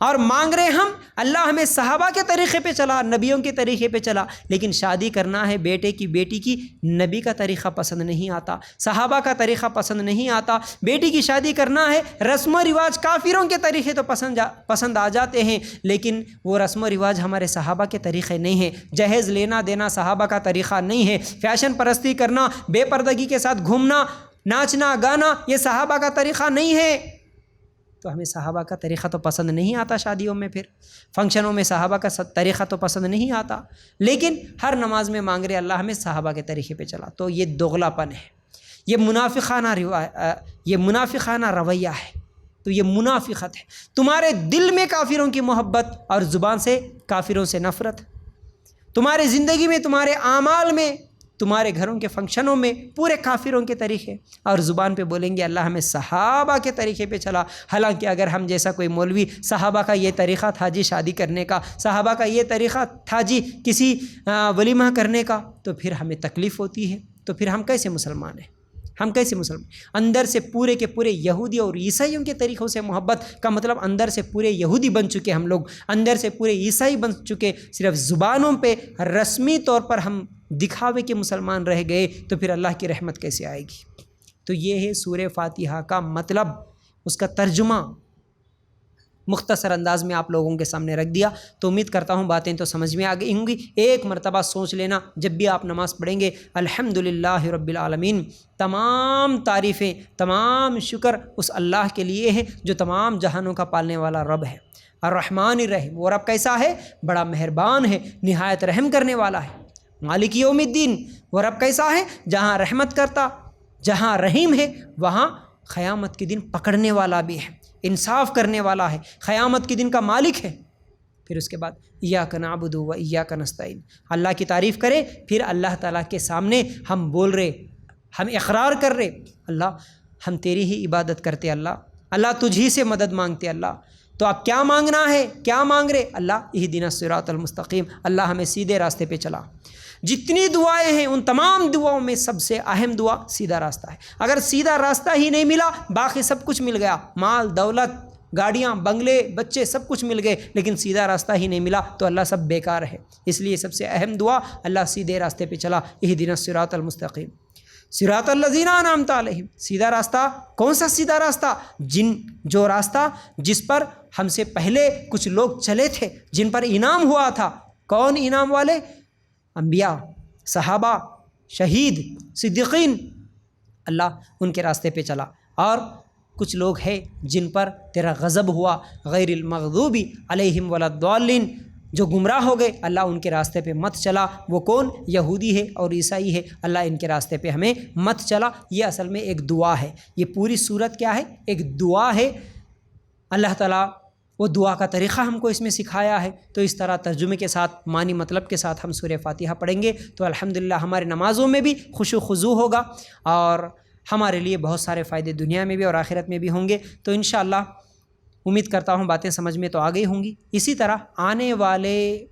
اور مانگ رہے ہم اللہ ہمیں صحابہ کے طریقے پہ چلا، نبیوں کے طریقے پہ چلا، لیکن شادی کرنا ہے بیٹے کی بیٹی کی، نبی کا طریقہ پسند نہیں آتا، صحابہ کا طریقہ پسند نہیں آتا۔ بیٹی کی شادی کرنا ہے، رسم و رواج کافروں کے طریقے تو پسند آ جاتے ہیں، لیکن وہ رسم و رواج ہمارے صحابہ کے طریقے نہیں ہیں۔ جہیز لینا دینا صحابہ کا طریقہ نہیں ہے، فیشن پرستی کرنا، بے پردگی کے ساتھ گھومنا، ناچنا گانا، یہ صحابہ کا طریقہ نہیں ہے۔ تو ہمیں صحابہ کا طریقہ تو پسند نہیں آتا، شادیوں میں پھر فنکشنوں میں صحابہ کا طریقہ تو پسند نہیں آتا، لیکن ہر نماز میں مانگ رہے اللہ ہمیں صحابہ کے طریقے پہ چلا۔ تو یہ دوغلا پن ہے، یہ منافقانہ رویہ ہے، تو یہ منافقت ہے۔ تمہارے دل میں کافروں کی محبت اور زبان سے کافروں سے نفرت، تمہارے زندگی میں، تمہارے اعمال میں، تمہارے گھروں کے فنکشنوں میں پورے کافروں کے طریقے، اور زبان پہ بولیں گے اللہ ہمیں صحابہ کے طریقے پہ چلا۔ حالانکہ اگر ہم جیسا کوئی مولوی صحابہ کا یہ طریقہ تھا جی شادی کرنے کا، صحابہ کا یہ طریقہ تھا جی کسی ولیمہ کرنے کا، تو پھر ہمیں تکلیف ہوتی ہے، تو پھر ہم کیسے مسلمان ہیں؟ ہم کیسے مسلمان؟ اندر سے پورے کے پورے یہودی اور عیسائیوں کے طریقوں سے محبت کا مطلب اندر سے پورے یہودی بن چکے ہم لوگ، اندر سے پورے عیسائی بن چکے، صرف زبانوں پہ رسمی طور پر ہم دکھاوے کے مسلمان رہ گئے، تو پھر اللہ کی رحمت کیسے آئے گی؟ تو یہ ہے سورہ فاتحہ کا مطلب، اس کا ترجمہ مختصر انداز میں آپ لوگوں کے سامنے رکھ دیا۔ تو امید کرتا ہوں باتیں تو سمجھ میں آ گئی ہوں گی۔ ایک مرتبہ سوچ لینا جب بھی آپ نماز پڑھیں گے، الحمدللہ رب العالمین، تمام تعریفیں، تمام شکر اس اللہ کے لیے ہے جو تمام جہانوں کا پالنے والا رب ہے، الرحمن الرحیم۔ وہ رب کیسا ہے؟ بڑا مہربان ہے، نہایت رحم کرنے والا ہے۔ مالک یوم الدین، وہ رب کیسا ہے؟ جہاں رحمت کرتا، جہاں رحیم ہے، وہاں قیامت کے دن پکڑنے والا بھی ہے، انصاف کرنے والا ہے، قیامت کے دن کا مالک ہے۔ پھر اس کے بعد ایاک نعبد و ایاک نستعین، اللہ کی تعریف کرے، پھر اللہ تعالیٰ کے سامنے ہم بول رہے، ہم اقرار کر رہے، اللہ ہم تیری ہی عبادت کرتے، اللہ تجھی سے مدد مانگتے، اللہ تو آپ کیا مانگنا ہے؟ کیا مانگ رہے؟ اللہ اہدنا الصراط المستقیم، اللہ ہمیں سیدھے راستے پہ چلا۔ جتنی دعائیں ہیں ان تمام دعاؤں میں سب سے اہم دعا سیدھا راستہ ہے۔ اگر سیدھا راستہ ہی نہیں ملا، باقی سب کچھ مل گیا، مال دولت، گاڑیاں، بنگلے، بچے، سب کچھ مل گئے، لیکن سیدھا راستہ ہی نہیں ملا تو اللہ سب بیکار ہے۔ اس لیے سب سے اہم دعا اللہ سیدھے راستے پہ چلا، اہدنا الصراط المستقیم صراط الذین انعمت علیہم۔ سیدھا راستہ کون سا سیدھا راستہ؟ جو راستہ جس پر ہم سے پہلے کچھ لوگ چلے تھے، جن پر انعام ہوا تھا۔ کون انعام والے؟ انبیاء، صحابہ، شہید، صدیقین، اللہ ان کے راستے پہ چلا۔ اور کچھ لوگ ہیں جن پر تیرا غضب ہوا، غیر المغضوب علیہم ولا الضالین، جو گمراہ ہو گئے، اللہ ان کے راستے پہ مت چلا۔ وہ کون؟ یہودی ہے اور عیسائی ہے، اللہ ان کے راستے پہ ہمیں مت چلا۔ یہ اصل میں ایک دعا ہے، یہ پوری صورت کیا ہے؟ ایک دعا ہے۔ اللہ تعالیٰ وہ دعا کا طریقہ ہم کو اس میں سکھایا ہے، تو اس طرح ترجمے کے ساتھ، معنی مطلب کے ساتھ ہم سورہ فاتحہ پڑھیں گے تو الحمدللہ ہمارے نمازوں میں بھی خشوع و خضوع ہوگا، اور ہمارے لیے بہت سارے فائدے دنیا میں بھی اور آخرت میں بھی ہوں گے۔ تو انشاءاللہ امید کرتا ہوں باتیں سمجھ میں تو آ گئی ہوں گی۔ اسی طرح آنے والے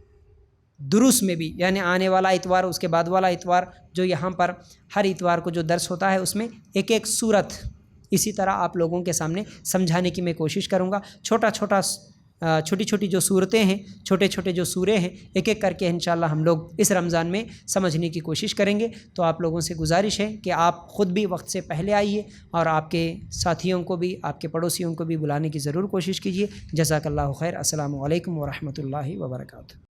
دروس میں بھی، یعنی آنے والا اتوار، اس کے بعد والا اتوار، جو یہاں پر ہر اتوار کو جو درس ہوتا ہے، اس میں ایک ایک سورت اسی طرح آپ لوگوں کے سامنے سمجھانے کی میں کوشش کروں گا۔ چھوٹی چھوٹی جو صورتیں ہیں، چھوٹے چھوٹے جو سورے ہیں، ایک ایک کر کے انشاءاللہ ہم لوگ اس رمضان میں سمجھنے کی کوشش کریں گے۔ تو آپ لوگوں سے گزارش ہے کہ آپ خود بھی وقت سے پہلے آئیے، اور آپ کے ساتھیوں کو بھی، آپ کے پڑوسیوں کو بھی بلانے کی ضرور کوشش کیجیے۔ جزاک اللہ خیر۔ السلام علیکم ورحمۃ اللہ وبرکاتہ۔